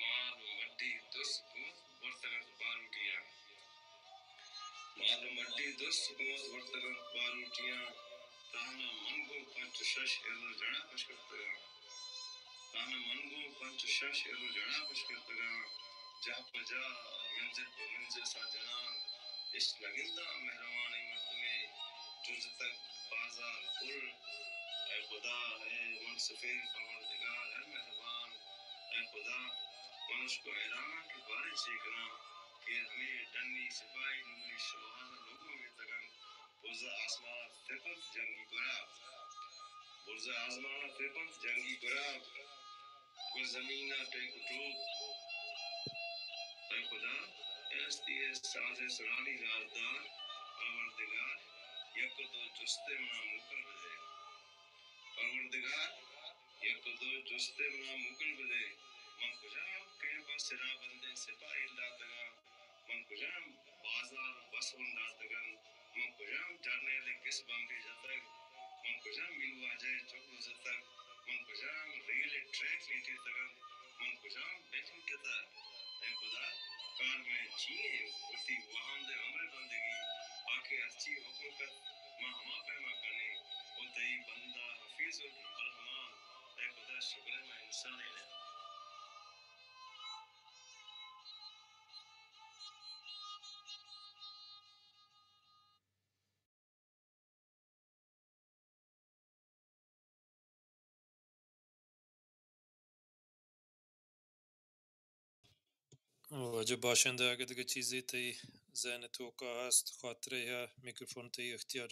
مال و مڈی دس گوت برتگا باروٹیاں مال و مڈی دس گوت برتگا باروٹیاں تانا منگو پنچ شش ایرو جڑا پشکرتگا تانا منگو پنچ شش ایرو جڑا پشکرتگا جا پجا منزل پر منزل سا جنان اس لگندہ مہربانی مردمی جز تک بازار پر اے خدا اے منصفین پروردگار اے مہربان اے خدا منش کو حیرانہ کے بارے سیکھنا کہ ہمیں ڈنی سپاہی نمونی شوہان لوگوں میں تگن برزا آسمان تپنت جنگی گراب برزا آسمان تپنت جنگی گراب کو زمینہ ٹیک ٹوک اے خدا اے ہستی ہے ساز سرانی رازدار پروردگار یک دو جستے منا مکل بدے پروردگار یک دو جستے منا مکل بدے من کجام که با سرا بنده سپاهی دادگا من کجام بازار بسون دادگان من کجام جرنیل کس بامبی جاتگ من کجام میلو آجای چوک روزتگ من کجام ریل ٹریک نیتی تگان من کجام بیتون کتا اے خدا کار میں چیئے اسی وہاں دے عمر بندگی آکے ارچی حکومت ماں ہما پیما کنے او تئی بندہ حفیظ الرحمان اے خدا شکر ہے میں انسان ہے واجه باشنده اگه دیگه چیزی تی ذهن تو که هست خاطره یا میکروفون تی اختیار.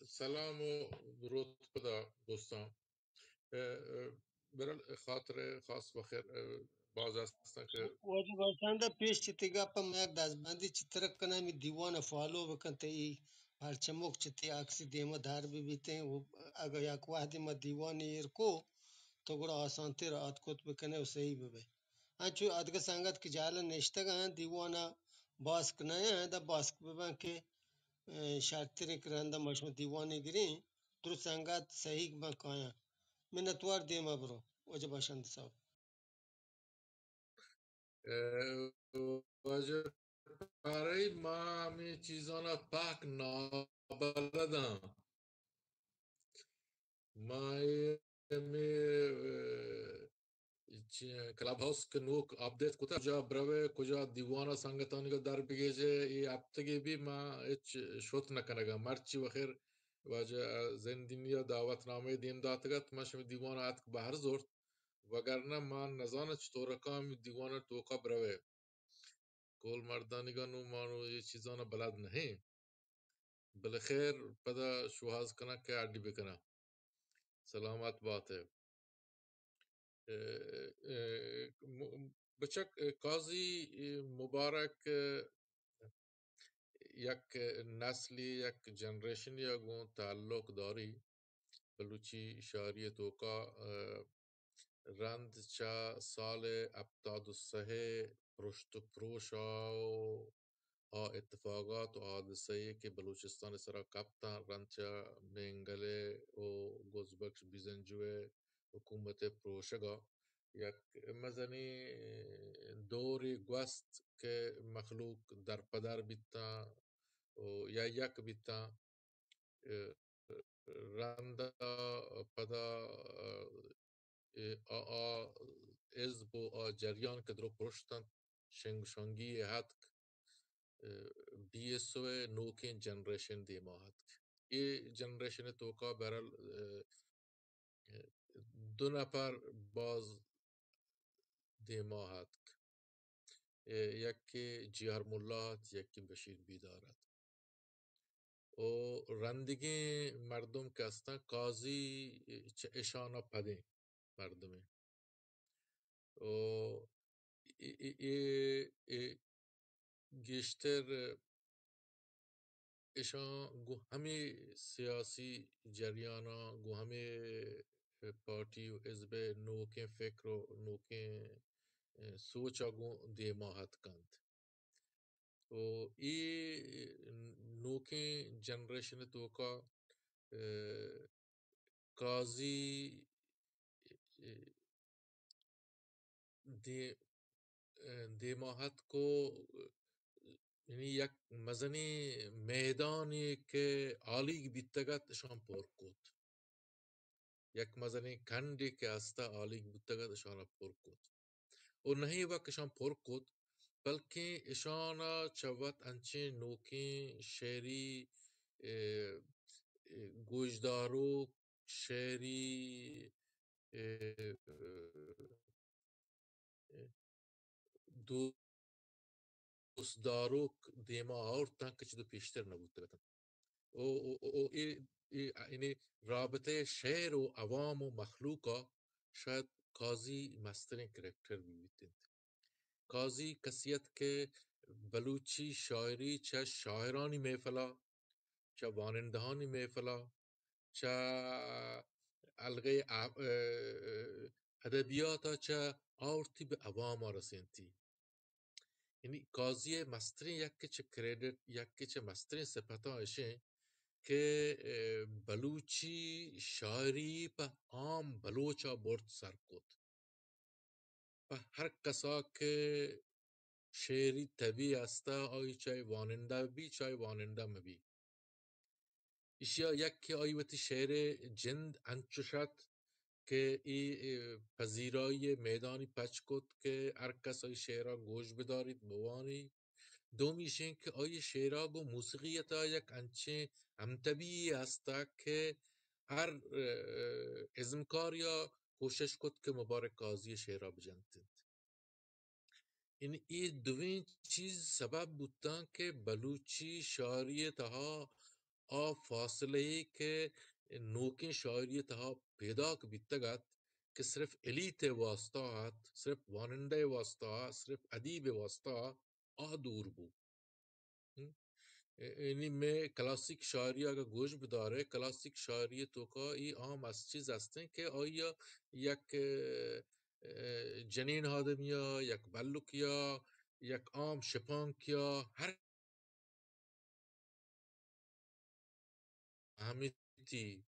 سلام و درود خدا دوستان. برای خاطر خاص بخیر باز هستن که واجب باشنده پیش چی تیگا پا یک دستبندی چی ترک کنه می دیوان فالو بکن تا ای پرچموک چی تی اکسی دیما دار بی بیتے ہیں اگر یک وحدی ما دیوان ایر کو تو گڑا آسان تیر آت کت بکنه و صحیح ببه انچو ادگا سنگت کی جالا نشتگا ہیں دیوانا باسک نیا ہیں دا باسک ببن که شرطی کرنده مشما دیوانی گرین درست سنگت صحیح بن کایا منتوار دیما برو واجب باشنده صاحب واجه برای ما همه چیزانا پاک نابلدم. ما می کلاب هاوس که نوک آپدیت کتا کجا بروه کجا دیوانا سنگتانی که در بگیجه ای هفتگی بی ما هیچ شوت نکنگم مرچی و خیر واجه زندینی دعوت نامه دیم داتگت ما شمی دیوانا آت که بهر زورت وگرنه ما نزانه چطور کام دیوانا توکا بروه کول مردانیگانو مانو یہ چیزانا بلد نہیں بالخیر پدا شوهاز کنا که عدی بکنا سلامت بات ہے. بچک قاضی مبارک یک نسلی یک جنریشن یا گون تعلق داری بلوچی شاعری تو کا رند چا سال 73 پرشت و پروشا اتفاقات و حادثه که بلوچستان سرا کپتن رنچا منگله و گزبکش بیزنجوه حکومت پروشگا یک مزنی دوری گوست که مخلوق در پدر بیتا و یا یک بیتا رندا پدا حزب و جریان که درو پرشتن شنگشنگی هات BSO نوکین جنریشن دیما هات ये जनरेशन तो का बहरहाल दो नफर बाज देमाहत यक्के जियार मुल्लाहत यक्के बशीर बीदारत ओ रंदिगे मर्दम के अस्ता काजी इशाना पदे मर्दमे ओ ये गिश्तर ایشان گو همه سیاسی جریانا گو همه پارتی و حزب نوکین فکر و نوکین سوچا گو دیماهت کند و ای نوکین جنریشن توکا قاضی دی دیماهت کو یعنی یک مزنی میدانی که عالی بیتگت شان پر کود یک مزنی کندی که استا عالی بیتگت شان پر کود و نہیں وقت شان پر کود بلکه اشان چوت انچه نوکی شعری گوشدارو شعری دوستداروک دیما اور تنک چدو پیشتر نبود و یعنی رابطه شعر و عوام و مخلوقا شاید قاضی مسترین کرکتر بیتند قاضی کسیت که بلوچی شاعری چه شاعرانی محفلا چه وانندهانی محفلا چه الغی ادبیاتا چه آورتی به عوام رسینتی. یعنی قاضی مستری یکی چه کردیت یکی چه مستری صفتا ایشه که بلوچی شاعری به عام بلوچا برد سر کد و هر کسا که شعری طبیعی استا آی چای واننده بی چای واننده مبی اشیا یک که آی وتی شعر جند انچو شد که ای پذیرای میدانی پچ کد که هر کس آی شعرها گوش بدارید بوانی دومیش این که آی شعرها گو موسیقیتا یک انچه همطبیعی استا که هر ازمکار یا کوشش کد که مبارک قاضی شعرها بجنتند. یعنی این دوین چیز سبب بودن که بلوچی شاعری تها فاصله ای که نوکین شاعری تها پیدا که بیتگد که صرف الیت واسطه هات صرف واننده واسطه صرف ادیب واسطه دور بود. یعنی میں کلاسیک شاعری اگر گوش بداره کلاسیک شاعری تو کا ای عام از چیز هستن که آیا یک جنین آدمیا یک بلوکیا یک عام شپانکیا هر همیتی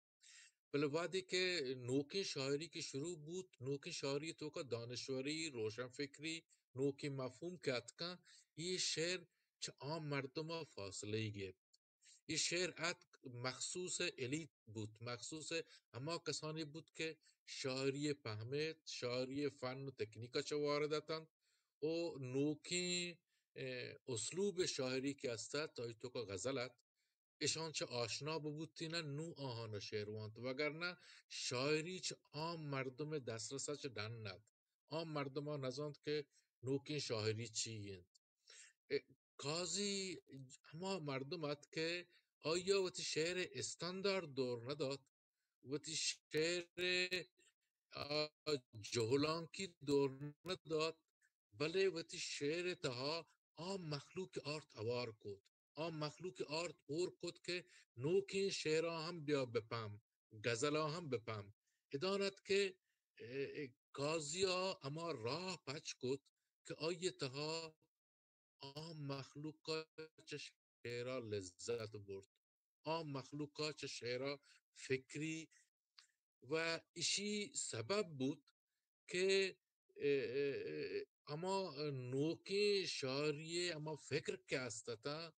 بله وادی که نوکی شاعری که شروع بود نوکی شاعری تو کا دانشوری روشن فکری نوکی مفهوم که اتکا یہ شعر چه عام مردم فاصله گرفت. این شعر مخصوص الیت بود مخصوص اما کسانی بود که شاعری فهمید شاعری فن و تکنیکا چه واردتن و نوکی اسلوب شاعری که استاد تا تو که غزلت اشان چه آشنا بودتینا نو آهان شعرواند وگرنه شاعری چه عام مردم دسترسه چه دن ند عام مردم ها نزاند که نوکی شاعری چیند قاضی اما مردمت که آیا وتی شعر استاندارد دور نداد وتی شعر جهلانکی دور نداد بله وتی شعر تها عام مخلوق آرت اوار کد عام مخلوق آرت اور کد که نوکین شعرها هم بیا بپم غزلا هم بپم ادانت که قاضی ها اما راه پچ کد که آیه تها عام مخلوقا چه شعرها لذت برد عام مخلوقا چه شعرها فکری و ایشی سبب بود که اما نوکی شاعری اما فکر که استتا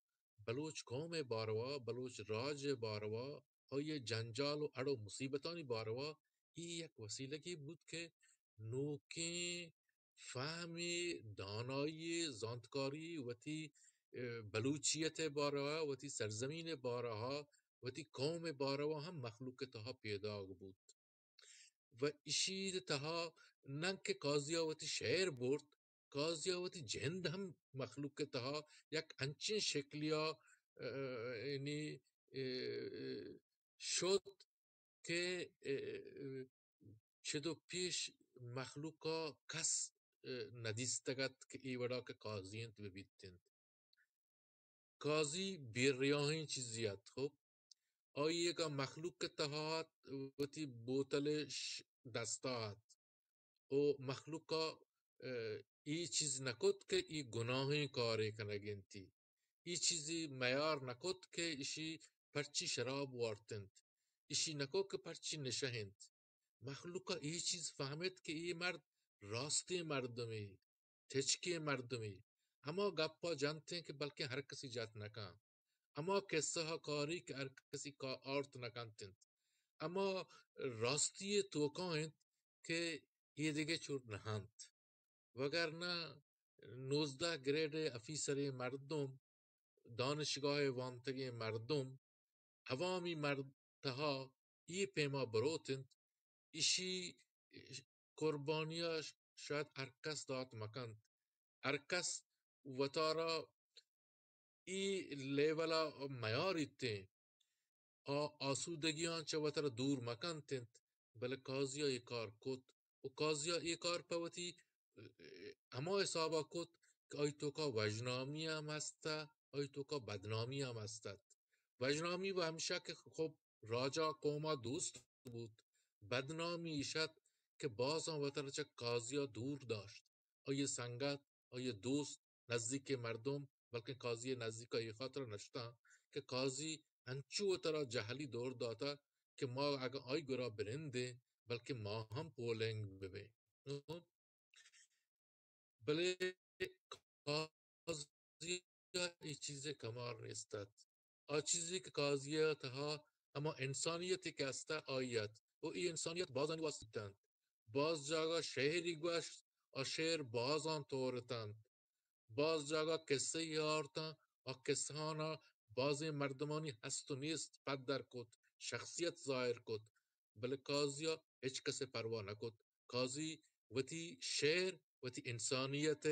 بلوچ قوم باروا بلوچ راج باروا های جنجال و اڑو مصیبتانی باروا ای یک وسیلگی بود که نوکی فهمی دانایی زانتکاری وتی بلوچیت باروا وتی سرزمین بارها وتی قوم باروا هم مخلوقتها پیدا بود و ایشید تها ننک قاضیاوتی شعر برد قاضیاوتی جند هم مخلوق تها یک انچین شکلیا یعنی شد که چدو پیش مخلوقا کس ندیستگد که ای وڑا که قاضیانت ببیتند قاضی بیریاهین چیزیت خب آیه کا مخلوق تهات وتی بوتل دستات او مخلوقا ای چیز نکد که ای گناهی کاری کنگینتی ای چیزی میار نکد که ایشی پرچی شراب وارتند ایشی نکو که پرچی نشهند مخلوقا ای چیز فهمید که ای مرد راستی مردمی تچکی مردمی اما گپا جانتے ہیں کہ بلکہ ہر کسی جات نکان اما قصه ها کاری که هر کسی کا آرت نکانتند اما راستی توکایند که یه دیگه چور نهند وگرنه 19 گرید افیسری مردم دانشگاه وانتگی مردم عوامی مردها ای پیما بروتند ایشی قربانیاش شاید ارکس داد مکند ارکس وطارا ای لیولا میاری تی آسودگیان چه وطر دور مکانتند بله قاضیا ای کار کد و قاضیا ای کار پوتی اما حسابا کد که آی تو کا وجنامی هم هسته آی تو کا بدنامی هم هستد وجنامی و همیشه که خب راجا قوما دوست بود، بدنامی ایشد که باز آن وطن چه قاضیا دور داشت، آیه سنگت آیه دوست نزدیک مردم، بلکه قاضی نزدیک ای خاطر نشتا که قاضی انچو ترا جهلی دور داتا که ما اگه آی گرا برنده بلکه ما هم پولنگ ببین. بله قاضی ای چیز کمار نیستد. آ چیزی که قاضیت ها اما انسانیتی که است آیت و این انسانیت بازانی واسطند باز جاگا شهری گوشت آ شهر بازان طورتند باز جاگا قصه یارتا آ قصه هانا باز مردمانی هست و نیست پد در کد شخصیت ظاهر کد بله قاضیا هیچ کسی پروا نکد قاضی وتی شهر وتی انسانیت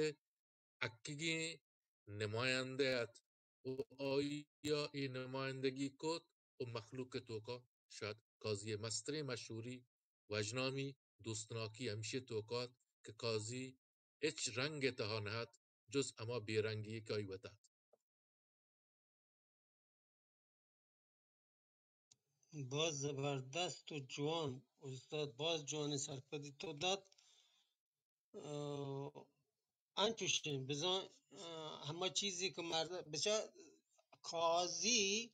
اکیگی نماینده‌ات و آیا این نمایندگی کد و مخلوق تو کا شاید قاضی مستر مشهوری وجنامی دوستناکی همیشه توکات که قاضی هیچ رنگ تها نهد جز اما بیرنگی که آی وطد. باز زبردست و جوان استاد، باز جوان سرپدی تو داد. انچوشین بزن همه چیزی که بچه کازی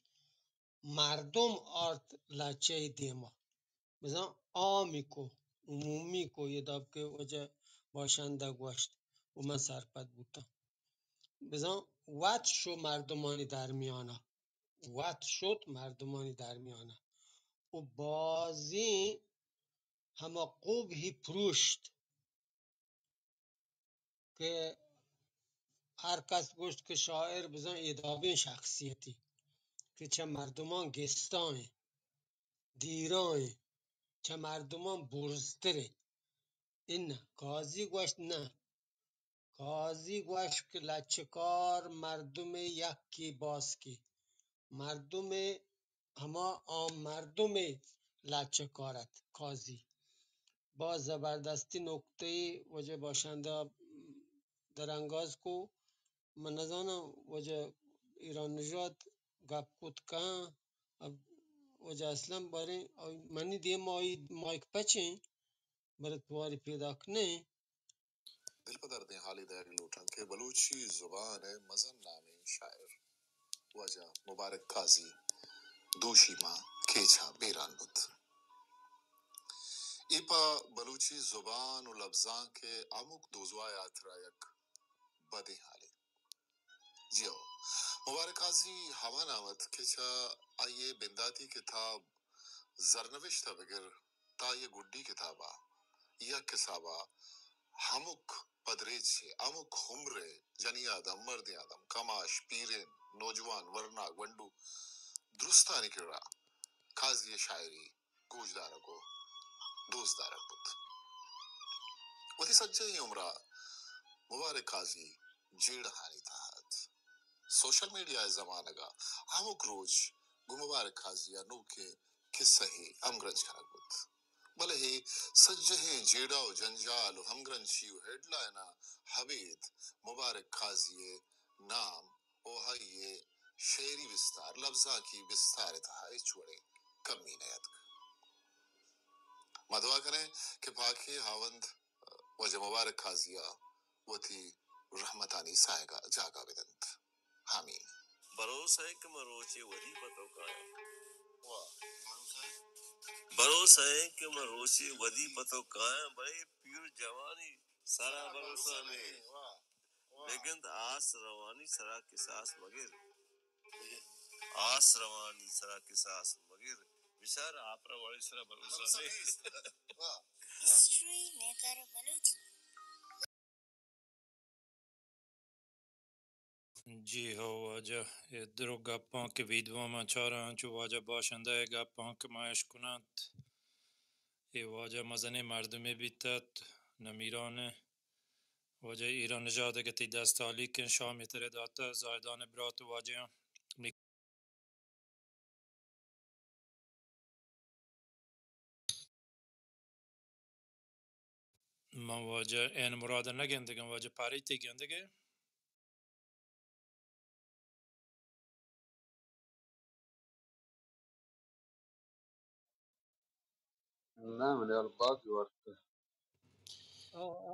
مردم آرت لچه دیما بزن عامی کو عمومی کو یه داب که وجه باشنده گوشت و من سرپد بودم بزن وات شو مردمانی در میانه وات شد مردمانی در میانه و بازی همه قبهی پروشت که هر کس گوشت که شاعر بزن ادابه شخصیتی که چه مردمان گستان دیران چه مردمان برزتره این نه کازی گوشت نه کازی گوشت که لچکار مردم یکی باز کی مردم اما آم مردم لچکارت کازی با زبردستی نکته وجه باشنده درنگاز کو من نزانم وجه ایران نژاد گپ کود که وجه اصلا برای منی دی مایک پچه برای تواری پیدا کنه دل پدر دیں حالی داری لوٹن کے بلوچی زبان ہے مزن نامی شاعر وجہ مبارک قاضی دوشی ماں کیچا بیران بود ایپا بلوچی زبان و لفظان کے عمق دوزوایات رایک بدی حالی جیو مبارک قاضی ہوا نامت کچا آئیے بنداتی کتاب زرنوشت بگر تا یہ گڈی کتابا یا کسابا ہمک پدریچے امک خمرے جنی آدم مرد آدم کماش پیرن نوجوان ورنا گنڈو درستانی کرا قاضی شاعری گوش دارا کو دوست دارا بود وتی سجے ہی عمرہ مبارک قاضی جیڑ ہانی تھا سوشل میڈیا زمانہ کا ہمک روز گو مبارک قاضی نو کے قصہ ہی امگرج کرا بود بلے ہی سجہ جیڑا و جنجال و ہمگرنچی و ہیڈ لائنا حبید مبارک قاضی نام او ہائیے شعری بستار لفظا کی بستار تھا چھوڑے کمی نیت ما دعا کریں کہ پاکی ہاوند وجہ مبارک قاضیہ وتی رحمتانی سائگا جاگا بدند حامین بروس ہے کہ مروچے ولی پتو کا بروس ہے کہ مروچے ودی پتو کا بھائی پیر جوانی سارا بروسہ میں لیکن آس روانی سرا قصاص مگر آس روانی سرا قصاص مگر بشار آپ را والی سرا بروسہ نہیں ہسٹری میکر بلوچ جی ہو واجہ درو گپاں کے ویدواں ما چارا چو واجہ باشندہ گپاں که مایش کنند ای واجہ مزن مردمی بیتت نمیرانه واجہ ایران نژاد گتی دستالی کن شامی تر داتا زایدان برات واجہ من واجہ این مراد نگندگم واجہ پاری تی گندگه نه من باقی وقت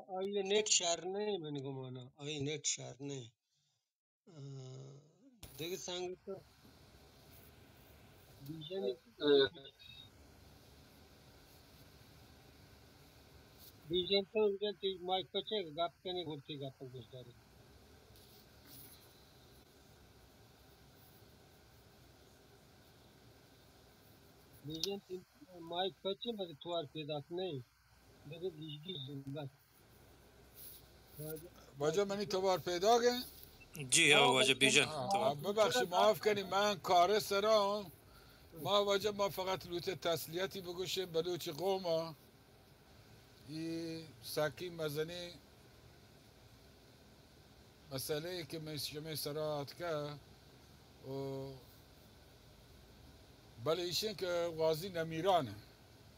آیه نت شهر نه من گمانا آیه نت شهر نه دیگه सांगतो بیژن تو اونجا تی مایک پچه گپ کنی گفتی گپ گوش داری بیژن تی مایک پچه مگه توار پیدا کنی دیگه گیج بس واجه منی تو بار پیدا کن. جی ها آه واجه بس بیژن تبار چرا ببخشی گپ معاف کنی من کار سرام. ما واجه ما فقط لوت تسلیتی بگوشیم بلوچ قوما ای ساکی مزنی مسئله که من شمی سرات که و بله ایشین که غازی نمیرانه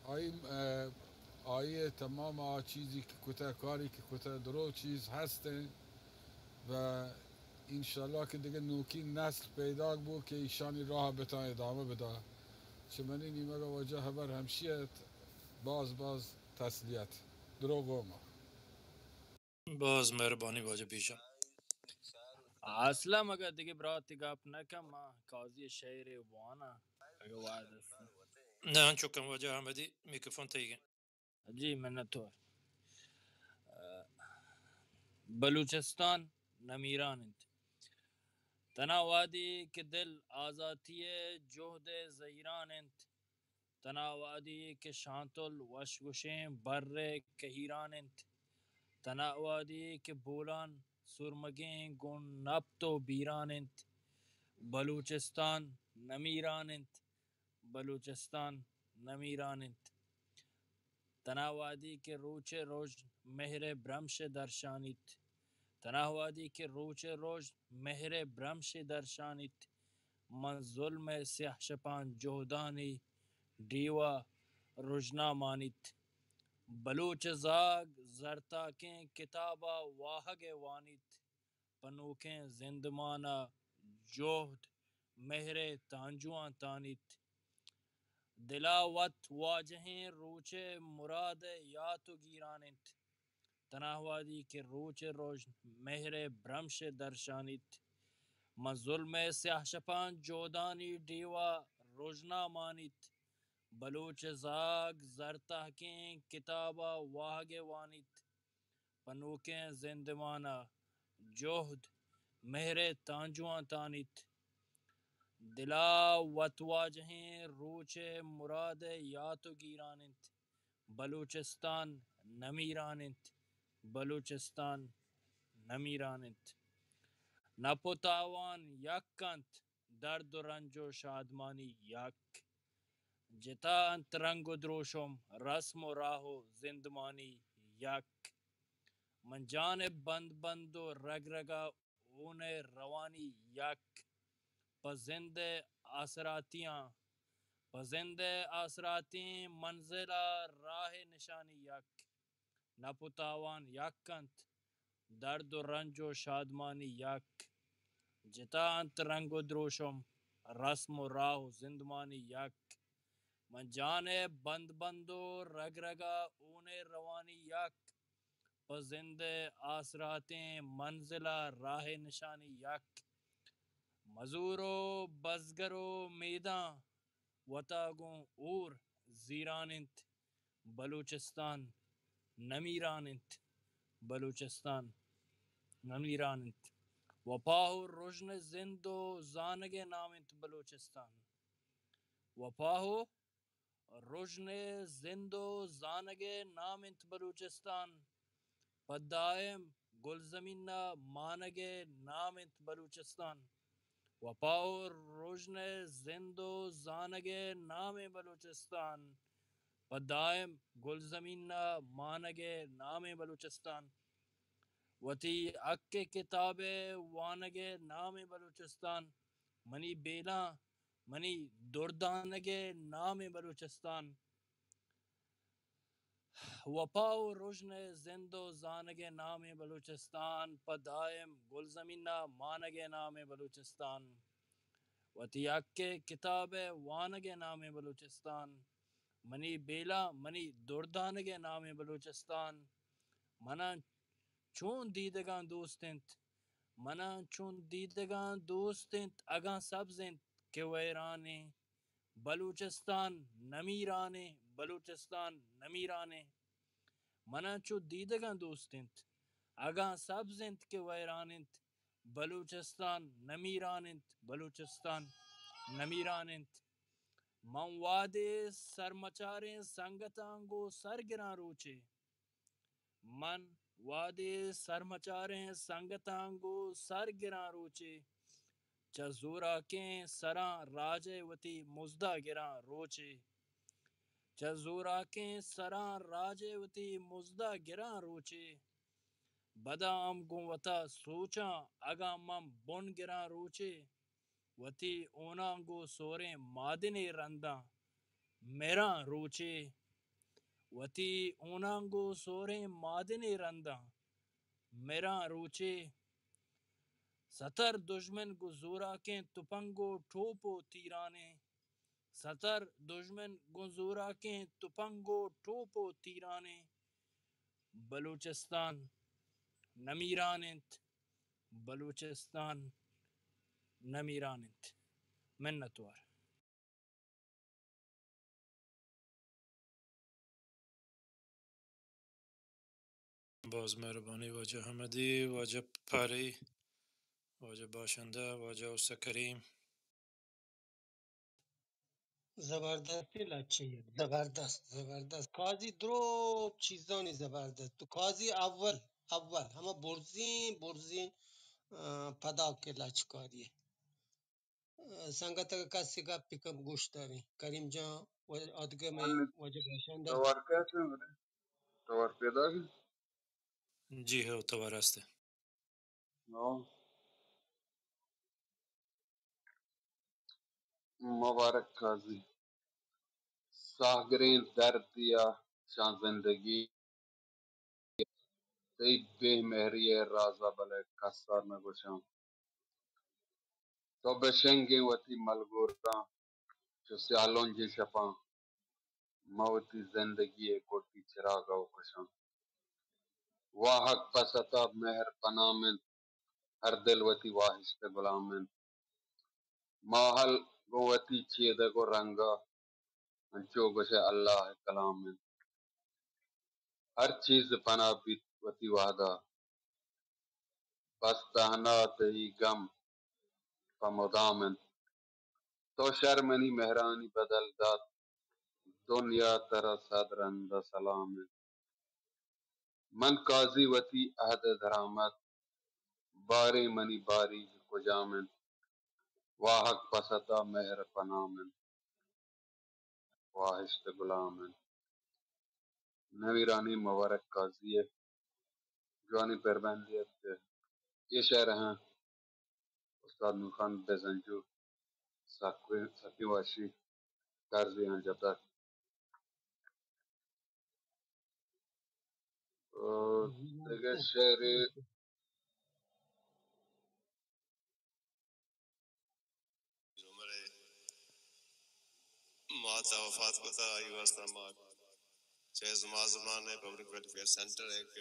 آئی آئی تمام چیزی که کتا کاری که کتا درو چیز هسته و انشالله که دیگه نوکی نسل پیدا بود که ایشانی راه بتان ادامه بده چه منی نیمه واجه هبر همشیت باز تسلیت دروغ ما باز مهربانی واجه بیژن. اصلا مگه دیگه براتی گپ نکم ما قاضی شهر وانا اگه وعد است نه انچو کم واجه احمدی میکروفون تیگن. جی منتور بلوچستان نمیران انت تنا وادی که دل آزاتی جهد زیران انت تنا وادی که شانتل وشوشیں بر کہیران انت تنا وادی که بولان سرمگیں گن نبت و بیران انت بلوچستان نمیران انت بلوچستان نمیران انت تنا وادی که روچ روز مهر برمش درشانیت تنا وادی که روچ روز مهر برمش درشانیت من ظلم سیاه شپان جهدانی ڈیوا رجنا مانیت بلوچ زاگ زرتاکیں کتابہ واہگ وانیت پنوکیں زندمانہ جوہد مہر تانجوان تانیت دلاوت واجہیں روچ مراد یا تو گیرانت تناہوادی کے روچ روش مہر برمش درشانیت من ظلم سیاہ شپان جودانی ڈیوا روزنا مانیت بلوچ زاگ زرتحکیں کتابہ واہگ وانیت پنوکیں زندمانہ جوہد مہر تانجوان تانیت دلا وتواجہیں روچ مراد یا تو گیرانت بلوچستان نمیرانت بلوچستان نمیرانت نپتاوان یک کنت درد و رنج و شادمانی یک جتا انت رنگ و دروشم رسم و راہ و زندمانی یک من جانب بند بند و رگ رگا اون روانی یک پزند آسراتیاں پزند آسراتی منزل راہ نشانی یک نپتاوان یک کنت درد و رنج و شادمانی یک جتا انت رنگ و دروشم رسم و راہ و زندمانی یک من جانب بند بند و رگ رگا اون روانی یک پزند آسراتیں منزل راہ نشانی یک مزور و بزگر و میداں وطاگوں اور زیرانت بلوچستان نمیرانت بلوچستان نمیرانت وپاہ رجن زند و زانگ نامت بلوچستان وپاہ رجن زند و زانگ نامت بلوچستان پدائم گلزمین مانگ نامت بلوچستان وپاہ رجن زند و زانگ نام بلوچستان پدائم گلزمین مانگ نام بلوچستان وتی اک کتاب وانگ نام بلوچستان منی بیلا منی دردانگ نام بلوچستان وپاؤ رجن زند و زانگ نام بلوچستان پدائم گلزمین مانگ نام بلوچستان وتی اک کتاب وانگ نام بلوچستان منی بیلا منی دردانگ نام بلوچستان منا چون دیدگان دوستنت منا چون دیدگان دوستنت اگاں سبزنت کہ ویرانے بلوچستان نمیرانے بلوچستان نمیرانے منا چو دیدگان دوستنت اگاں سبزنت کہ ویراننت بلوچستان نمیراننت بلوچستان نمیراننت من وادے سرمچاریں سنگتانگو سرگراں روچے من وادے سرمچاریں سنگتانگو سرگراں روچے چزورا کے سراں راجے وتی مزدہ گراں روچے چزورا کے سراں راجے وتی مزدہ گراں روچے بدا ام گوں وتا سوچاں اگاں مم بن گراں روچے وتی اونانگو سوریں مادنی رنداں میراں روچے وتی اونانگو سوریں مادنی رنداں میراں روچے ستر دشمن گو زورا کے تپنگو ٹھوپو تیرانے ستر دشمن گو زورا کے تپنگو ٹھوپو تیرانے بلوچستان نمیرانت بلوچستان نمیرانت منتوار باز مهربانی واجه حمدی، واجه پری، واجه باشنده، واجه استاد کریم. زبردستی لچه زبردست زبردست کازی درو چیزانی زبردست تو کازی اول همه برزین پدا که لچکاریه سنگتا کسی گپ پیکم گوش داری کریم جان و آدگه می من وجه باشنده توار کہتے ہیں میرے توار پیدا کی جی ہے اتوار هسته. نو مبارک قاضی ساگرین درد دیا شان زندگی تی بے مہری رازا بلے کسار میں گوشم تو بشنگی وتی ملگورا جو سیالون جی شپاں موتی زندگی کوٹی چراغا کشم واہ حق پستا مہر پنامن ہر دل وتی واہشت غلامن ماحل گوتی چید کو رنگا انچو گشے اللہ کلامن ہر چیز پنا بیت وتی وحدہ بس تہنا تہی غم پمدامن تو شرمنی مہرانی بدل داد دنیا ترا صدرند سلام من قاضی وتی عہد درآمد باری منی باری کجامن واہک پستا مہر پنامن واہشت غلامن نوی رانی مبارک قاضی جوانی پربندیت یہ شعر ہیں استاد نورخان بزنجو سکی واشی طرزی ہیں جب تک دیگه شعر عمر ماتا وفات کو تھا ای واسطہ ماں چھ زمان ہے پبلک ویلفیئر سینٹر ہے کہ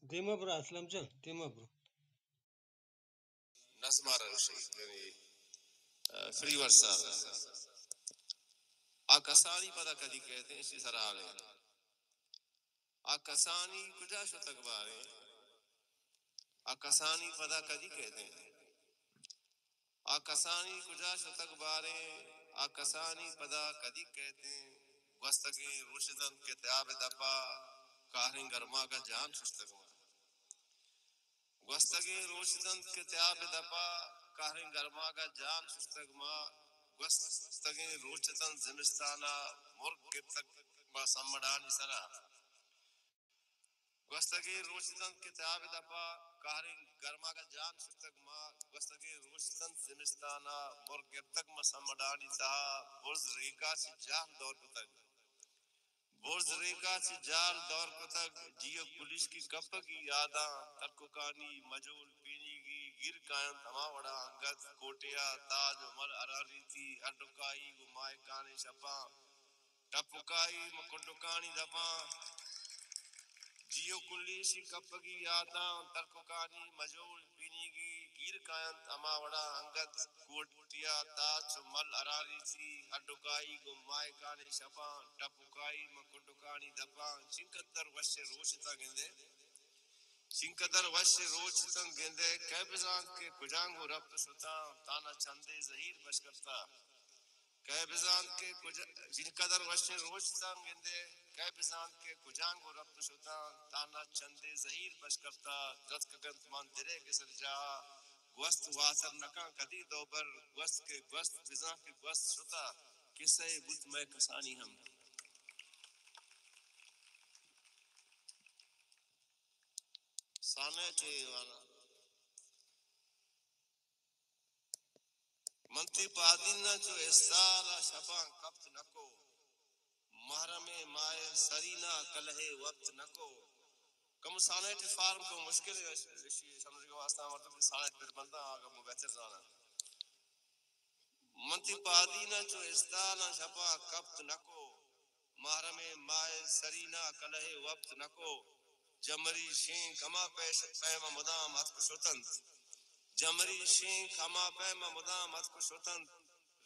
دیمه برو اسلم جان دیمه برو نظم رشی یعنی فری ورسا آکسانی پتہ کدی کہتے ہیں اسی سرالے آکسانی کجا شتک بارے آکسانی پتہ کدی کہتے ہیں آکسانی کجا شتک بارے آکسانی پدا کدی کہتے ہیں گوستگی روشدن کے تیاب دپا کاہن گرما کا جان شستگما گوستگی روشدن کے تیاب دپا کاہن گرما کا جان شستگما گوستگی روشدن زمستانا مرگ کے تک با سمڑانی سرا گوستگی روشدن کتاب دپا کارن گرما کا جان شتک ما گوستگی روشدن زمستانا مرگ تک مسمڈانی تا برز ریکا سی جان دور کو تک برز ریکا سی جان دور کو تک جیو پولیس کی کپ کی یاداں ترکو کانی مجول پینی کی گیر کائن تما وڑا انگت کوٹیا تاج مل ارالی تھی اڈکائی گمائے کانی شپا ٹپکائی مکڈکانی دپا جیو کلی سی کپگی یادا ترکانی مجول پینی گی گیر کائن تما وڑا انگت کوٹیا تاج مل ارالی تھی اڈکائی گمائے کانی شپا ٹپکائی مکڈکانی دپا چنکتر وش روشتا گندے چنکدر وش روچ تن گندے کیبزان کے کجانگو ربط شتا تانا چندے زہیر بشکرتا کیبزان کے چنکدر وش روچ تن گندے کیبزان کے کجانگو ربط شتا تانا چندے زہیر بشکرتا رت کگنت مان درے کسر جا گوست واسر نکاں کدی دوبر گوست کے گوست بزان کے گوست شتا کسے بت میں کسانی ہم سانے چیوانا منتی پادینا چو استارا شپاں کپت نکو محرم مائے سرینا کلہے وقت نکو کم سانے ٹی فارم کو مشکل ہے سمجھ گو واسطہ مرتب سانے پر بندہ آگا مو بہتر زانا منتی پادینا چو استارا شپاں کپت نکو محرم مائے سرینا کلہے وقت نکو جمری شین کما پیش پیما مدام ات کو شتند جمری شین کما پیما مدام ات کو شتند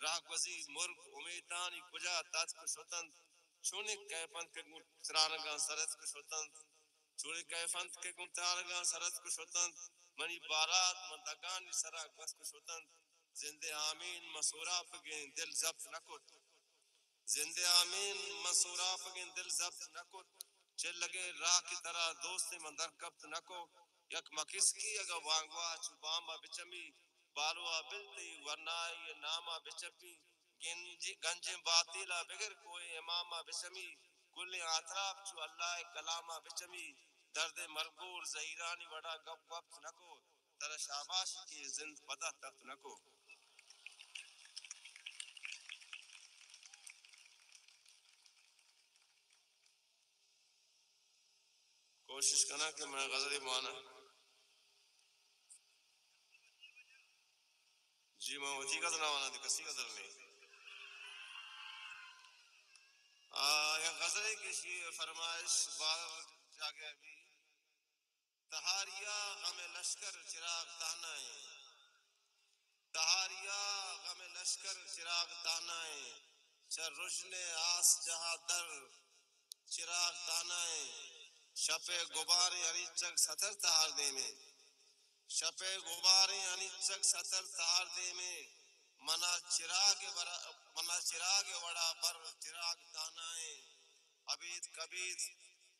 راہ گزی مرگ امیدانی کجا تات کو شتند چونے کیفند کے ترانگاں سرت کو شتند چونے کیفند کے ترانگاں سرت کو شتند منی بارات مندگانی سرا گس کو شتند زندے آمین مسورا پگین دل ضبط نکت زندے آمین مسورا پگین دل ضبط نکت چل لگے راہ کی طرح دوست مندر کبت نکو یک مکس کی اگا وانگوا چوباما بچمی بالوا بلتی ورنائی ناما بچمی گنجیں باطیلا بگر کوئی اماما بچمی کل اطراف چو اللہ کلاما بچمی درد مرگور زہیرانی وڑا گپ وقت نکو تر شاباش کی زند پتہ تخت نکو کوشش کرنا کہ میں غزل مانا جی میں وجی کا دنوانا دی کسی قدر نہیں یا غزل کی فرمائش بار جاگے ابھی تہاریا غم لشکر چراغ تہنائیں تہاریا غم لشکر چراغ تہنائیں چر رجن آس جہاں در چراغ تہنائیں شپے غبار یعنی چک ستر تہار دے میں شپے غبار یعنی چک ستر تہار دے میں منا چراغ وڑا بر چراغ تہنائیں ابید کبید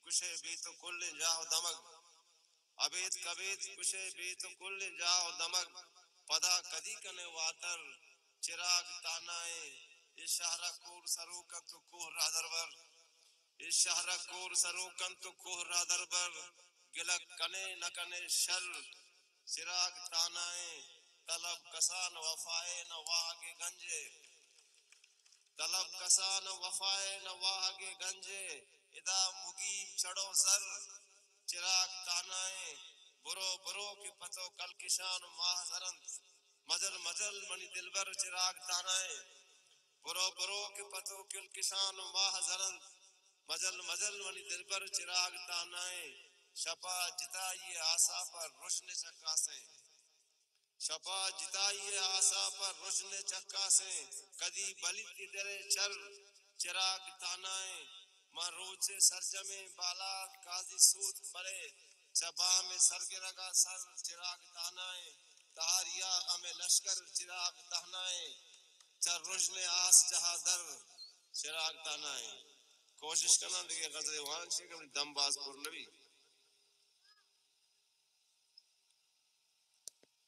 کشے بھی تو کل جاؤ دمگ ابید کبید کشے بھی تو کل جاؤ دمگ پدا کدی کنے واتر چراغ تہنائیں یہ شہرہ کور سرو کن تو کوہ راہ دربر یہ شہرہ کور سرو کن تو کوہ راہ دربر گلک کنے نہ کنے شر چراغ تہنائیں طلب کسان وفائے نہ واہ گنجے طلب کسان وفائے نہ واہ گنجے ادا مگیم چڑو سر چراغ تہنائیں برو برو کی پتو کل کشان ماہ زرند مجل مجل منی دلبر چراغ تہنائیں برو برو کی پتو کل کشان ماہ زرند مجل مجل منی دلبر چراغ تہنائیں شپا جتائی آسا پر روشن چکا سے شپا جتائی آسا پر روشن چکا سے کدی بلی کی درے چر چراغ تہنائیں ماں روچ سرجم بالا قاضی سود برے چبا میں سرگرگا سر چراغ تہنائیں تہاریا ہمیں لشکر چراغ تہنائیں چر روشن آس جہاں در چراغ تہنائیں کوشش کرنا دیکھے غزل وان شیخ اپنی دم باز پر نبی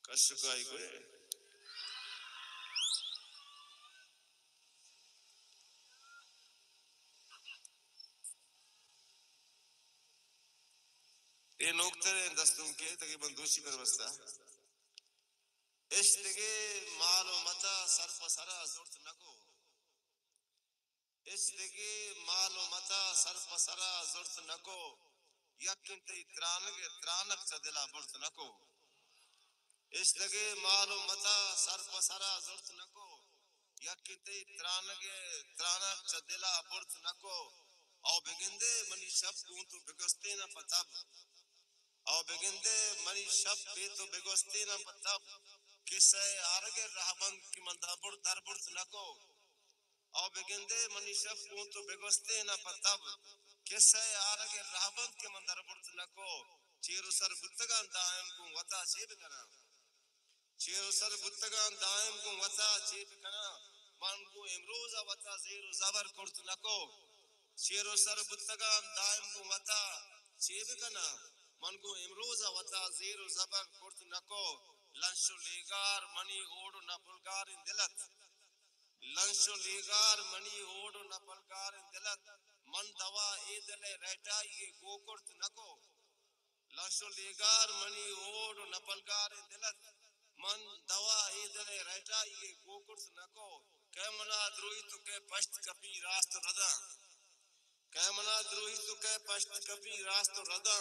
کشکائی کوئے یہ نوکتر دستوں کے تقریباً دوسری پر بستا اشتگے مال و متا سر پسرا زورت نکو اشتگے مال و متا سر پسرا زورت نکو یکن تی ترانک چا دلا برت نکو اس لگے مال و متا سر پسرا زرت نکو یکیتے ترانک چدلا برت نکو او بگندے منی شب کون تو بگستے نہ پتب او بگندے منی شب بے تو بگستے نہ پتب کسے آرگ رہبند کی مندبر دربرت نکو او بگندے منی شب کون تو بگستے نہ پتب کسے آرگ رہبند کی مندبرت نکو چیرو سر بتگان دائم کو وطا چیب کنا چیرو سر بتگان دائم کو وطا چیب کنا من کو امروز وطا زیر و زبر کرت نکو چیرو سر بتگان دائم کو وطا چیب کنا من کو امروز وطا زیر و زبر کرت نکو لنشو لیگار منی اوڑو نپلگار دلت لنشو لیگار منی اوڑو نپلگار دلت من دوا ای دلے ریٹائی گو کرت نکو لنشو لیگار منی اوڑو نپلگار دلت من دوا ای دلے ریٹائی گو کرت نکو کہ منا دروئی تو کہ پشت کپی راست ردا کہ منا دروہی تو کہ پشت کبھی راست ردا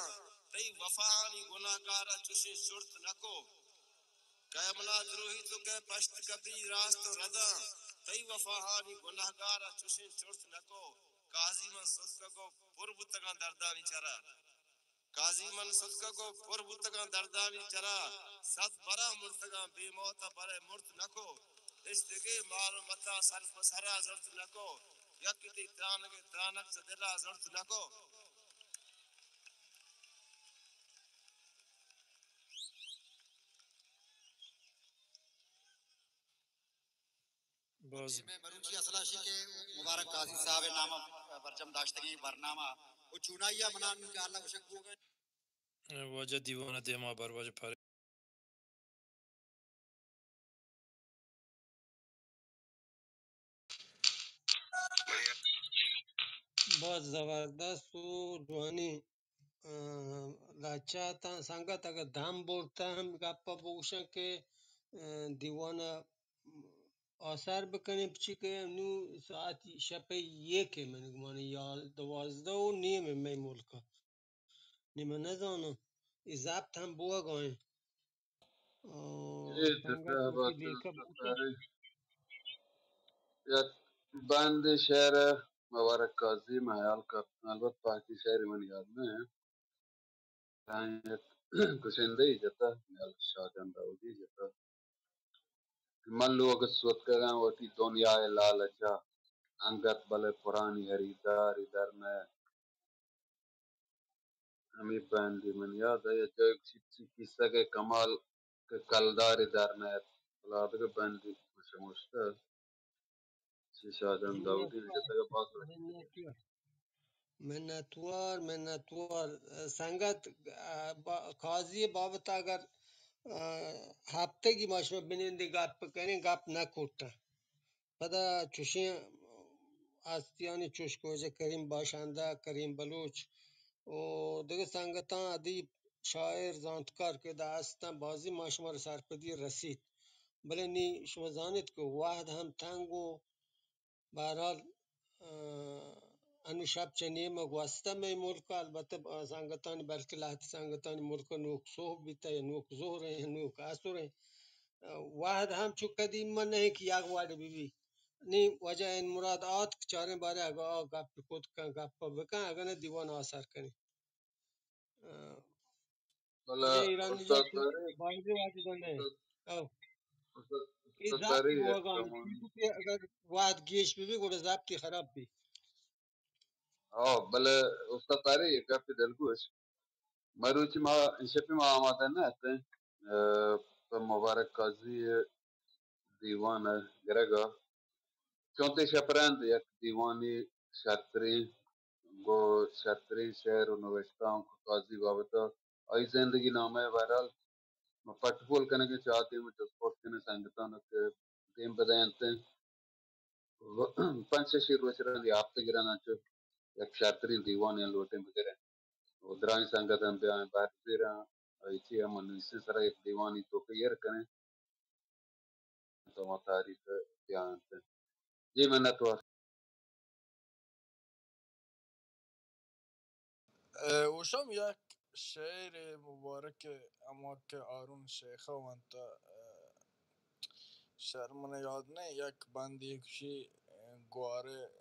تئی وفانی گناہگارا چوشی شرط نکو کہ منا دروہی تو کہ پشت کبھی راست ردا تئی وفانی گناہگارا چوشی شرط نکو قاضی من صدقہ کو پر بتگان دردانی چرا قاضی من صدقہ کو پر بتگان دردانی چرا صد برا مرتگان بے موتا برے مرت نکو استگے مارو متا سر پسرا زرت نکو یکتی ترانک سے دلا زرت نکو باز میں بروچی اسلاشی کے مبارک قاضی صاحب نام برجم داشتگی برنامہ وہ چونائیا منان کے اللہ کو شکو گئے واجہ دیوانہ دیما بر واجہ پارے बहुत जबरदस्त و روانی لاچاتا سنگت اگر دم برتا هم گپا بوشن که دیوانه آثر بکنیم چی که نو ساعت شب یکه من گمانه یا 12:30 می ملکا نیمه نزانم ای ضبط هم بوا گاهی ايه سنگت وقتی تتابعت لیکا بوشن التاريخ یک بند شعر مبارک کاظم حیال کا البت پاکی شعر من یاد میں ہے یک کشندے ہی جتا نیال شاہجہاں داودی جتا من لوگ سوت کا وتی دنیا لالچا انگت بلے پرانی ہریداری در میں ہمیں بندی من یاد ہے جو ایک چیز قصہ کے کمال کے کلدار در میں بلاد کے بندی مشموشتا شاہجہاں داودی نے جتا کہ بہت منتوار منتوار منتوار سنگت قاضی بابت اگر هفتگی ماشما بنینده گپ بکنین گپ نکوتا پدا چوشین آستیانی چوشکوزه کریم باشنده کریم بلوچ و دیگه سنگتان ادیب شاعر زانتکار که ده هستن بازی ماشما رو سرپدی رسید بله نی شما زانید که واحد هم تنگ و برحال انو شب چنیم گوسته می ملک البته سنگتانی بلکه لحظه سنگتانی ملک نوک صبح بیتا یا نوک ظهر یا نوک عصر واحد هم چو قدیم من نہیں کہ یک وارد بی بی نی وجہ ان مراد آت چارے بارے اگا گپ کود کن گپ بکن اگر نے دیوان آثر کنی بلا وجہ ایرانی استاد جات طارق بایدی وادی دنے او ای استاد ضبطی طارق یک بوگان کمان چیزی که اگر واحد گیش بی بی گوڑا ضبطی خراب بی بلا استاد طارق یک گپ دلگوش مروچی ما شپی ما آماده نه ته مبارک قاضی دیوان گرگا چونتے شپرند یک دیوانی شرطری گو شرطری شعر و نوشتہ ہوں قاضی بابتا آئی زندگی نامے بہرحال پٹفول کرنے کے چاہتے ہیں مجھے سپورٹ کرنے سنگتان کے ٹیم بدینتے پنچ شیر روچران دی آپ گرانا چو یک شرطری دیوانی لوٹیں بگرے ودرائیں سنگتان بیان بہت دیرا ایچی امن اسی طرح ایک دیوانی تو کیر کریں تو وہ تاریخ بیان تے جی میں نتوار وشم یک شعر مبارک اما که آرون شیخه وانت شعر من یاد نه یک بندی کشی گواره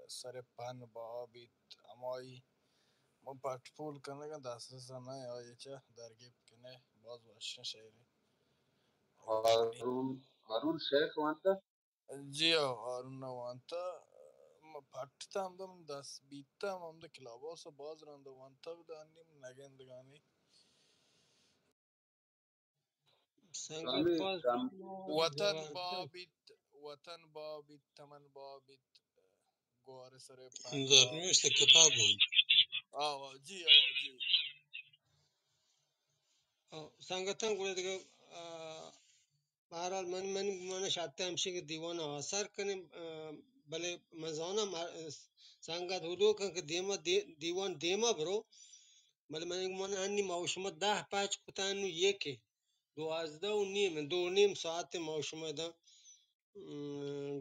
سر پن با آبید امایی ما پٹ پول کنه که دست نه آیه چه درگیب کنه باز باشن شعری اگر منی هارون شیخ وانت جی آرون وانت ما پٹ هم دم دست بیتم هم ده کلاباس باز رنده وانت بدانیم نگندگانی سنگت کامی باز کام وطن بابید تمن بابید گواره سر پن در بابید نوشته کتاب هم جی سنگتن گوره دیگه بهرحال من شاید همشه که دیوان آثار کنیم بله مزانا سنگت هلو کن که دیوان دیما برو بله من هنی موشما 10 پچ کتنو یکی 12:30 2:30 ساعت موشما ده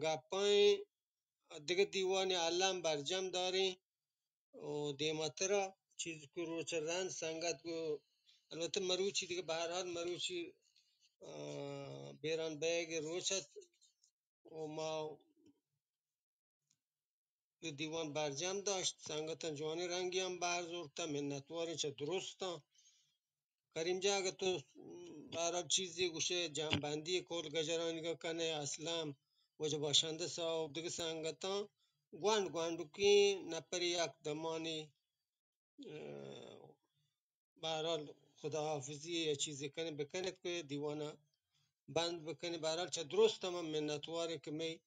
گپای دیگه دیوان علم برجم داری و دیماترا چیز که روچ رن سنگت کو البته مروچی دیگه به هر حال مروچی بیران بیگ روچت و ما یه دیوان برجم داشت سنگتن جوانی رنگی هم برزورتا منتواری چه درستا کریم جا اگه تو برای چیزی گوشه جنبندی کل گجرانی که کنه اصلا وجه باشنده صاحب دیگه سنگتا گوانڈو کی نپری یک دمانی بهرحال خداحافظی یا چیزی کنه بکنید که دیوانه بند بکنی بهرحال چه درست هم منتواری که می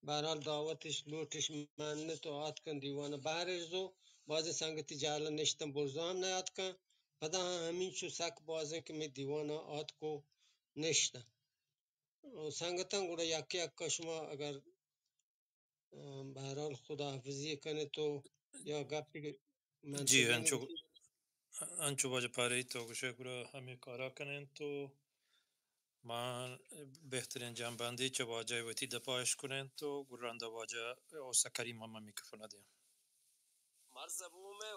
بهرحال دعوتش لوٹش منه تو آت کن دیوانه بهرش دو باز سنگتی جالا نشتم برزو هم نیاد کن پدا همین شو سک بازه که می دیوانه آت کو نشتم سنگتن گوڑا یکی یکا شما اگر بهرحال خداحافظی کنه تو یا گپی جی منطقی میگه انچو باجه پاره ای تو گوشه گروه همه کارا کنین تو ما بهترین جنبندی چه واجه ویتی دپایش کنین تو گرانده واجه او سکری ماما میکروفون دیم مرزبوں میں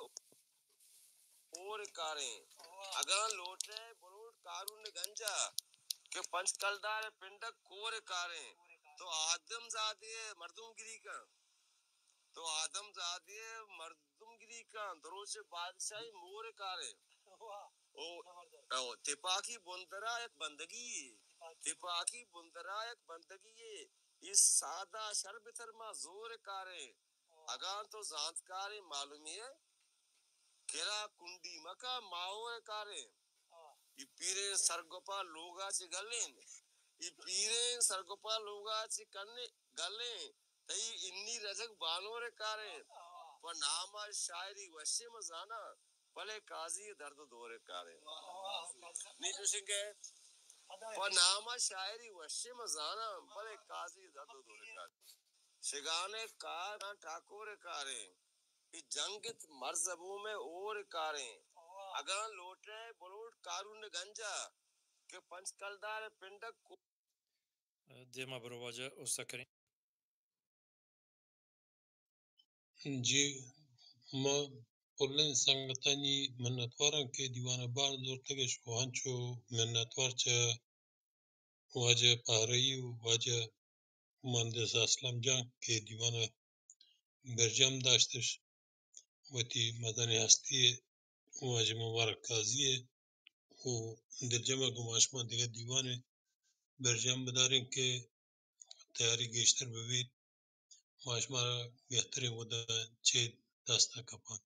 اور کاریں اگاں لوٹے بلوٹ کارون گنجا کہ پنچ کلدار پنڈک کور کاریں تو آدم زادی مردم گری کا دروش بادشاہی مور کاریں او تپاکی بندرا ایک بندگی ہے اس سادہ شربتر ما زور کاریں اگاں تو زانت کاریں معلومی ہے کھیرا کنڈی مکا ماور کاریں یہ پیرے سرگپا لوگا چی کرنے گلیں تئی انی رزق بانور کاریں پر ناما شاعری وشی مزانا پلے قاضی درد دور کاریں نیچو سنگے پر ناما شاعری وشی مزانا پلے قاضی درد دور کاریں شگانے کار ٹھاکور کاریں یہ جنگت مرزبوں میں اور کاریں اگاں لوٹے بلوٹ کارون گنجا کہ پنچ کلدار پنڈک کو دیما برو واجه او سکری جی ما کلن سنگتانی منتوارن که دیوانه بار زور تگش و هنچو منتوار چه واجه پهرهی و واجه مهندس اسلم جان که دیوانه برجم داشتش و تی مدنی هستی واجه مبارک قاضیه و در جمع گماشما دیگه دیوانه برجم بدارین که تیاری گشتر ببید ماشما را بهترین بوده چه دسته کپان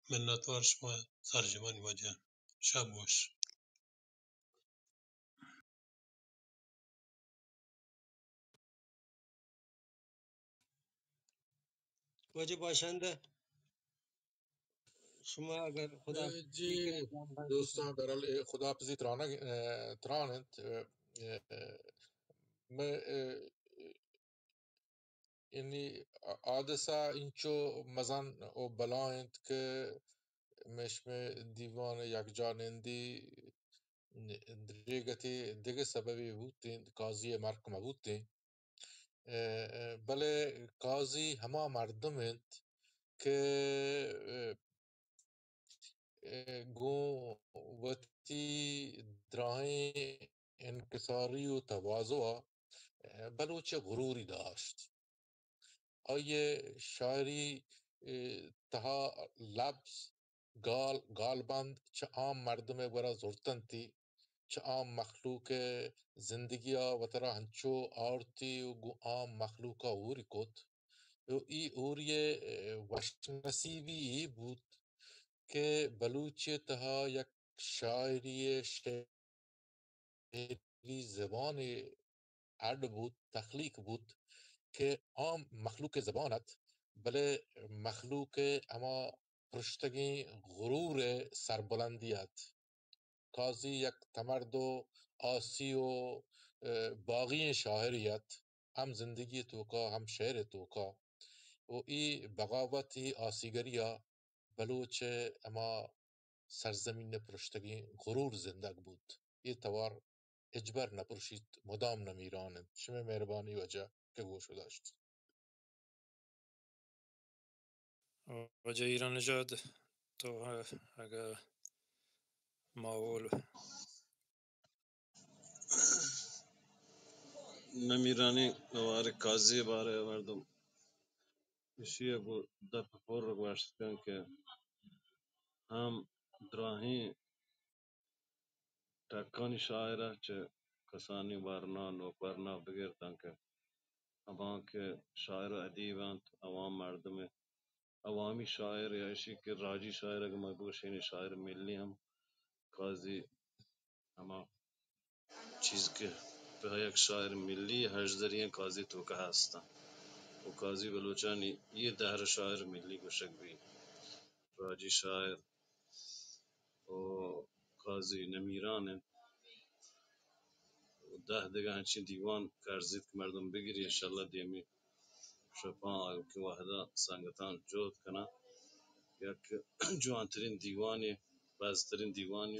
منتوار شما ترجمانی واجه شب باش وجه باشنده شما اگر خدا جی کنه جنبندی دوستان برال خدا پزی ترانت میں یعنی حادثہ انچو مزن او بلائنت کہ مش میں دیوان یکجانندی دریگتی دیگه سببی بودتین قاضی محکمه بودتین بله قاضی همه مردم انت که گو وتی دراہیں انکساری و تواضع بلوچ غروری داشت آیه شاعری تها لفظ گال بند چه عام مردم گورا زورتن تی چه عام مخلوق زندگیا و ترا ہنچو آورتی و گو عام مخلوقا اوری کت و ای اوری وش نصیبی ای بود کہ بلوچ تہا یک شاعری شعری زبان اڈ بود تخلیق بود کہ عام مخلوق زبانت بلے مخلوق اما پرشتگی غرور سربلندیت قاضی یک تمرد و آسی و باغی شاعریت ہم زندگی توکا ہم شعر توکا و ای بغاوتی آسیگریا بلوچ اما سرزمین پرشتگی غرور زندگ بود یہ توار اجبر نپرشید مدام نمیرانند شمی مہربانی وجہ کہ گوشو داشت وجه ایران نژاد تو اگه معقول نمیرانی وار قاضی بارے مردم اشیاء کو دپ پر گوشتن کہ ہم دراہیں ٹکانی شاعرہ چے کسانی وارنا نوکرنا بغیر تنکہ ہماں کے شاعر و ادیبانت عوام مردم عوامی شاعر یا اسی کے راجی شاعر اگر مگوشین شاعر ملی ہم قاضی ہما چیز کے پہ یک شاعر ملی ہر ذریعہ قاضی تو کہ ہستا وہ قاضی بلوچانی یہ دہر شاعر ملی گوشک بھی راجی شاعر و قاضی نمیران ہیں ده دیگه هنچین دیوان کرزید که مردم بگیری انشالله دیمی شپان آگو که واحدا سنگتان جود کنا یک جوانترین دیوانی بازترین دیوانی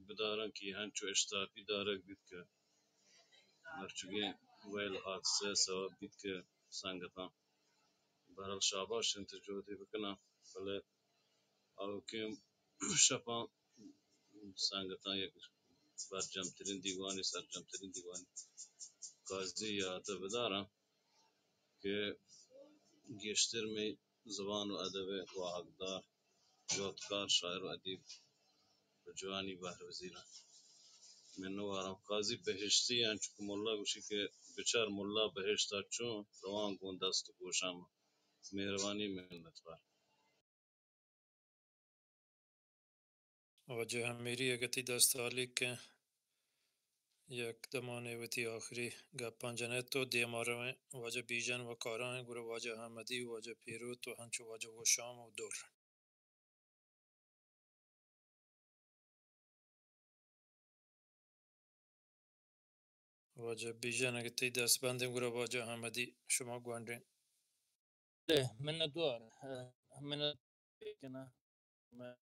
بدارن که هنچو اشتاقی داره بید که مرچگی ویل حادثه سبب بید که سنگتان برحال شاباش انت جودی بکنا بله آگو که شپان سنگتان یک برجمترین دیوانی سرجمترین دیوانی قاضی یاد بدارم کہ گیشتر میں زبان و ادب واحقدار جوتکار شاعر و ادیب جوانی بحر وزیرہ میں نوارم قاضی بہشتی انچک ملا گوشی کہ بچار ملا بہشتا چون روان گون دست گوشام مہربانی منت وار وجه امیری اگتی دستالی که یک دمانه وتی آخری گپان جنه تو دیماره واجه بیجن و کاران گره واجه احمدی و واجه پیروت و هنچو واجه وشام و دور واجه بیجن اگتی دست بندیم گره واجه احمدی شما گوانڈین من دوار من کنا من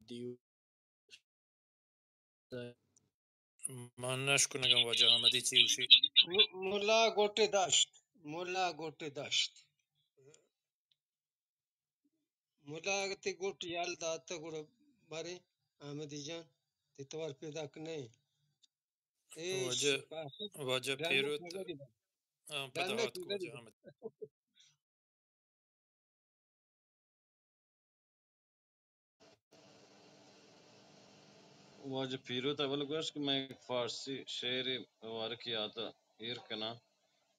دیو من نشکنگم واجه احمدی چیوشی ملا گوٹے داشت ملا گوٹے داشت ملا گتی گوٹ یال داتا گوڑا بارے احمدی جان تتوار پیدا کنے ایش واجه قاصد واجه رانک پیروت نگری با رانک پدهات کو نگری واجه با احمد واجہ پیروت اول گوش کہ میں فارسی شعر وارکی آتا ایر کنا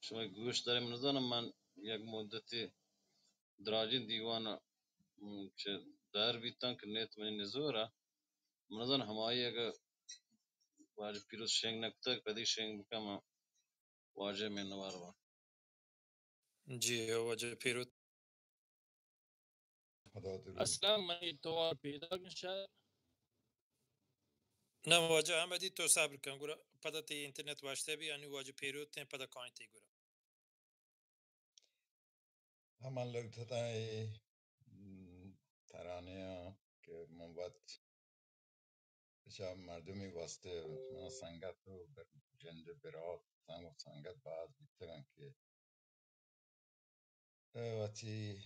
شما گوش داریم نزانم من یک مدتی دراجین دیوانا چه در بیتن که نیت منی نزورا منظر ہمائی اگر واجہ پیروز شنگ نکتا کدی شنگ بکم واجہ میں نوار با جی واجه پیروت اصلا من توار پیدا کن شاید نه واجه احمدی تو صبر کن گره پدا تی اینترنت واشته بی یعنی واجه پیروت تی پدا کائن تی گره همان لگتتای ترانه ها که موبت بچه مردمی واسطه من سنگت رو جنده برات تم و سنگت باز بیتگن که واتی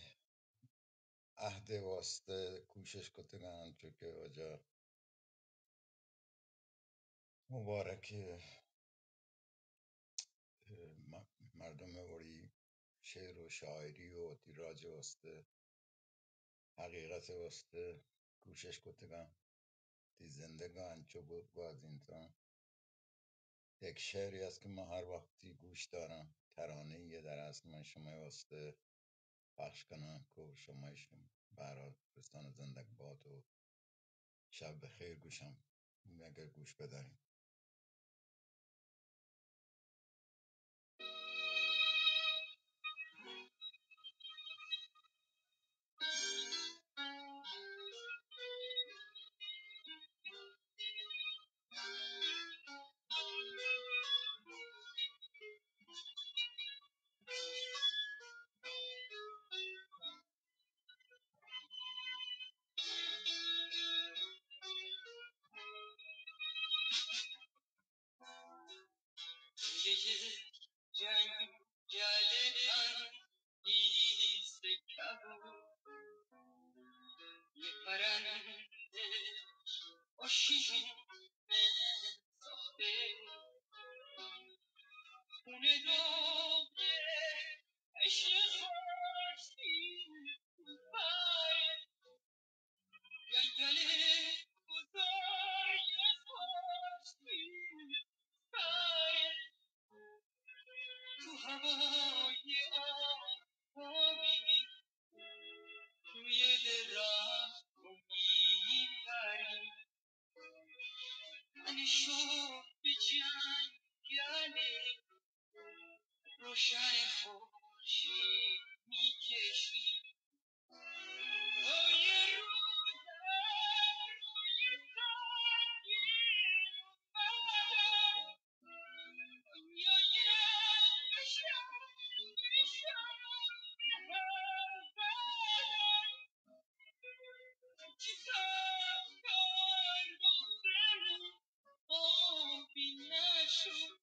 عهد واسطه کوشش کتگن چو که وجا مبارک مردم وری شعر و شاعری و تیراج واسطه حقیقت واسطه کوشش کتگن تی زندگان چو بود باز انسان. یک شعری است که ما هر وقتی گوش دارم، ترانه یه در از من شما واسطه پخش کنم که شما برای رستان زندگ باد و شب بخیر گوشم اگر گوش بداریم. جنگل انگیز کبود یه پرنده آشیون ساخته خونه داغه عشق خورشید بره گلگل بزرگ خورشید بره تو هوای آبی توی درخت میپری من شوق به جنگل روشن خورشید میکشی با یه روزم روی سنگین اومدم دنیای قشنگشم به هم زدم چی سرکار واسمون آبی نشد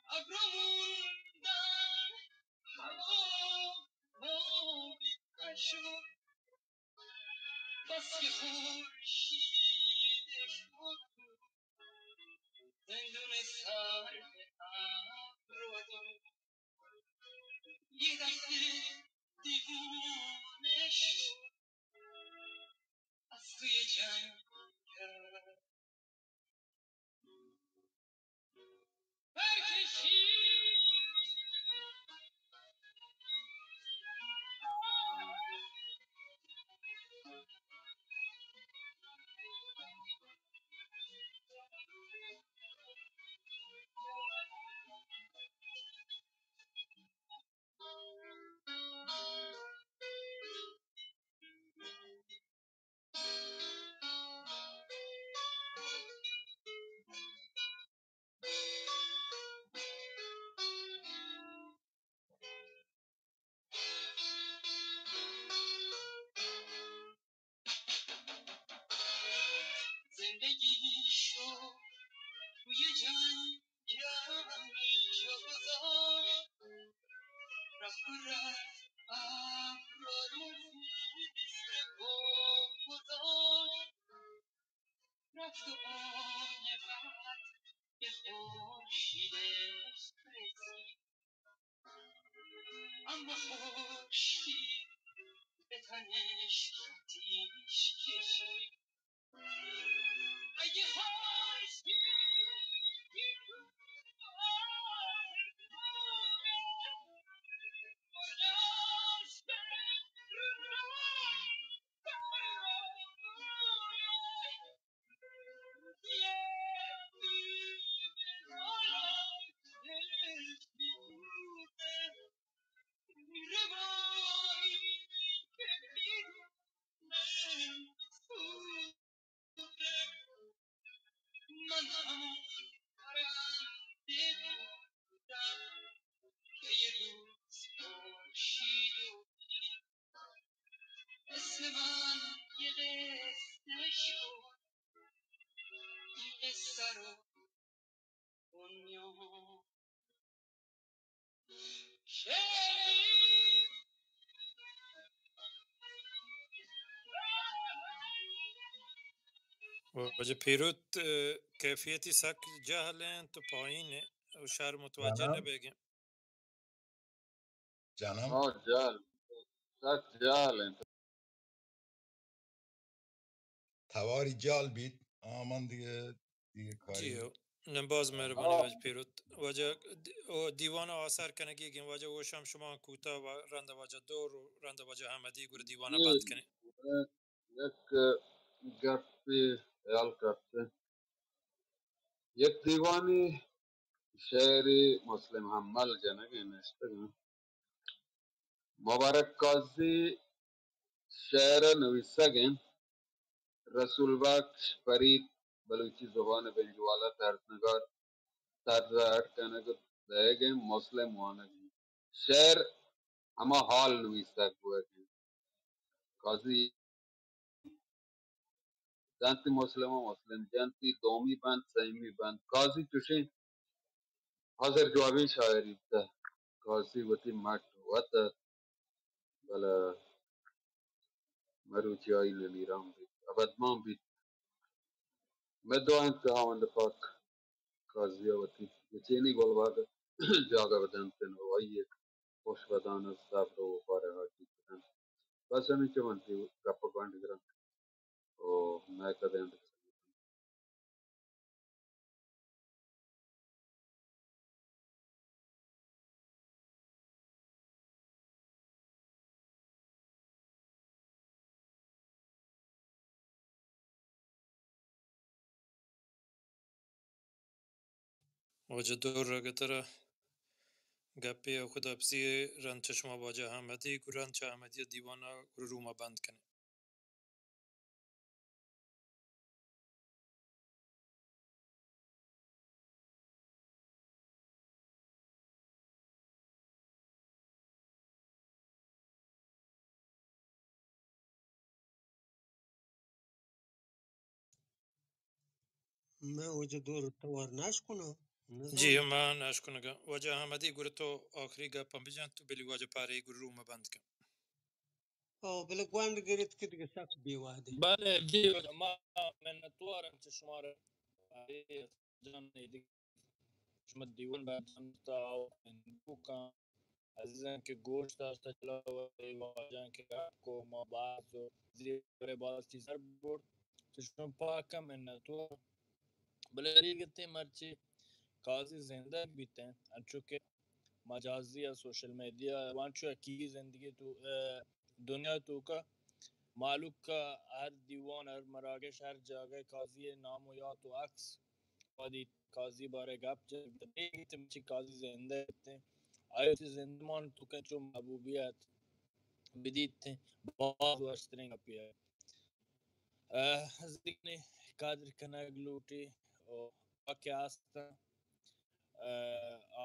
ابرو موندن هوا آبی نشد بس که خورشیدش بود زندون سر به ابرو داد یه دفعه دیوونه شد از توی جنگل برکشید زندگی شد توی جنگل جا گذاشت رفت و رفت ابرا رو زیر پا گذاشت رفت و عاقبت به خورشیدش رسید اما خورشید به تنش تیش کشید اگه خورشید من همون پرنده بودم که یه روز خورشید و اسم من یه قصه شد این قصه رو دنیا شنید واجه پیروت کیفیتی سک جهلن تو پایینه و شهر متوجه جانم نبگیم. جانم ها جهل، سخت جهل انت. تواری جال بید من دیگه کاری جیو نباز مهربانی ها واجه پیروت واجه دیوان آثار کنگی گیم واجه وشم شما کوتا و رنده واجه دور و رنده واجه همدی گوره دیوانه جی بند کنی. یک گپی خیال کرده. یک دیوانی شعری مسلم حمال جنگی نشته. مبارک کازی شعر نویسگن رسول بخش فرید بلوچی زبان بنجوالا ترسنگار طرز کنگ دیگه مسلم وانگی شعر اما حال نویسگ بوده کازی جانتی مسلم و مسلم جانتی دومی بند سیمی بند کازی چوشی حاضر جوابی شاعری ده کازی وطی مٹ وطا بلا مروچی آئی لیرام بید ابدمان بید مدوائن که آمند پاک کازی وطی یچینی گلواگ جاگا بدن تنو آئیے خوش بدان صبر و فارغاتی بدن بس همین که من گپا گوانڈ گرم و میں کدیں واجه دور را گتره گپی و خدا بسی رند چشما واجه همدی گو رند چه همدی دیوانه گو روما بند کنی. من وجه دور توار نش کنم جی نزانم من اشکنگا واجه همدی گوره تو آخری گپم بجن تو بلی واجه پاره گو روما بند کن. بله گوانड گرید که دیگه سخت بیواده. بله جی ما منتوارم که شما را جان شما دیوان بعدم تا بکن عزیزان که گوشت داشته چلا و واجن که کو ما باز و زیر باز چیزر برد که شما پاکم منتوار بله ریگتی مرچی کازی زنده بیتن چونکه مجازی یا سوشل میڈیا وانچو کی زندگی تو دنیا تو کا معلوم کا ہر دیوان ہر مراکش ہر جگہ قاضی نام و یا تو عکس قاضی قاضی بارے گپ چی قاضی زندہ تھے آئے تھے زندمان تو کا جو محبوبیت بدیت تھے بعض وشترین گپی ہے ذکر قادر کنگ لوٹی اور واقع آستا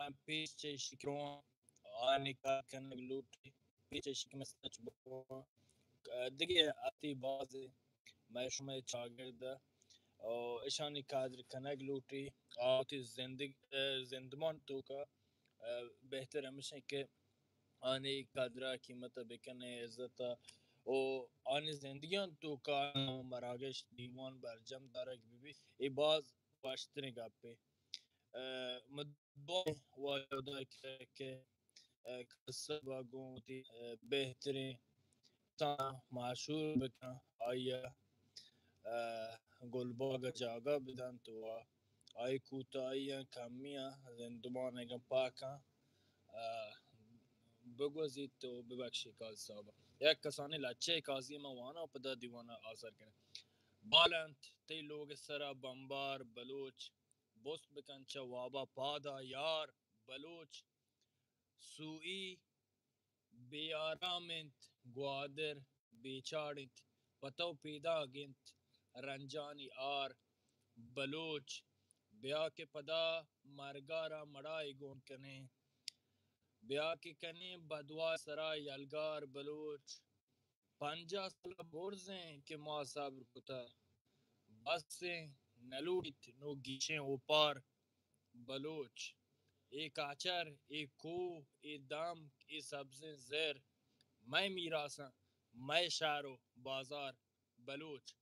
آن پیش چه شکرون آنی کار کنگ لوٹی پیش شکمستش بکن دیگه آتی بازی मैं शुमे शागिर्द और ईशानी कादर कनग लूटी आती जिंदमान तो का बेहतर हमेशा के आने कादरा कीमत बेकने इज्जत ओ आने जिंदगियां तो का मरागश दीवान बरजम दारक बीबी ये बाज वाश्तने गापे मदो वादा के कसब गोती बेहतरीन ता माशूर बका आया گلباگ جاگا بدن تو آی کوتاهی کمیه زندمان اگه پاکه بگوزید تو ببخشی کاز صاحب یک کسانی لچه کازی ما وانا و پدا دیوانا آثر کنه بالند تی لوگ سرا بمبار بلوچ بست بکن چه وابا پادا یار بلوچ سوئی بیارامنت گوادر بیچارنت پتو پیدا گنت رنجانی آر بلوچ بیا کے پدا مرگارا مڑائی گون کنے بیا کے کنے بدوا سرا یلگار بلوچ 50 سال بورزیں کہ ما صبر کتا بس سے نلوڑت نو گیشیں اوپار بلوچ ایک آچر ایک کو ایک دام ایک سبزیں زیر میں میراساں میں شہر و بازار بلوچ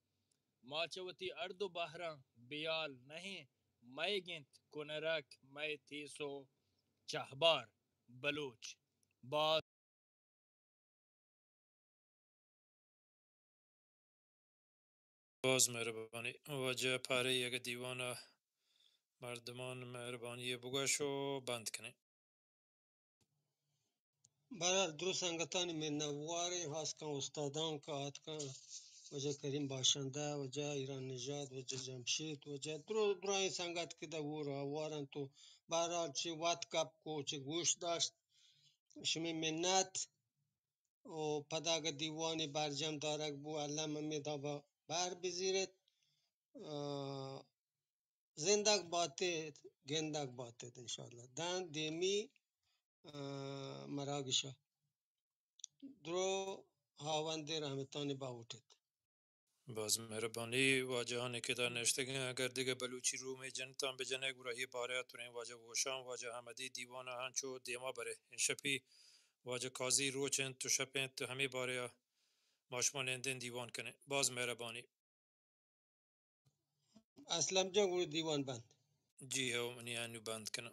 माचवती अर्दो बहरा बियाल नहीं मैं गिंत कुनरक मैं थीसो चाहबार बलूच बात باز مهربانی واجه پاره یک دیوان مردمان مهربانی بگوشو بند کنی. برحال درست سنگتانی من نواری هست کن استادان که هست کن وجه کریم باشنده وجه ایران نژاد وجه جمشید وجه درای سنگت که ده وارن تو برحال چی وات کپ کو چی گوش داشت شمی منت و پداگ دیوانی برجم دارک بو اللہ ممی دابا بر بزیرت زندگ باتید گندگ باتید انشاءالله دن دیمی مراگشا درو هاوند رحمتانی باوٹید باز مهربانی واجه هانی که در نشتگین اگر دیگه بلوچی رومی جنتان بجنه گروهی باره تورین واجه وشان واجه حمدی دیوان هنچو دیما بره این شپی واجه کازی روچن تو شپین تو همی باره ماشمان اندین دیوان کنه باز مهربانی اسلم جان گروه دیوان بند جی هو منی هنو بند کنه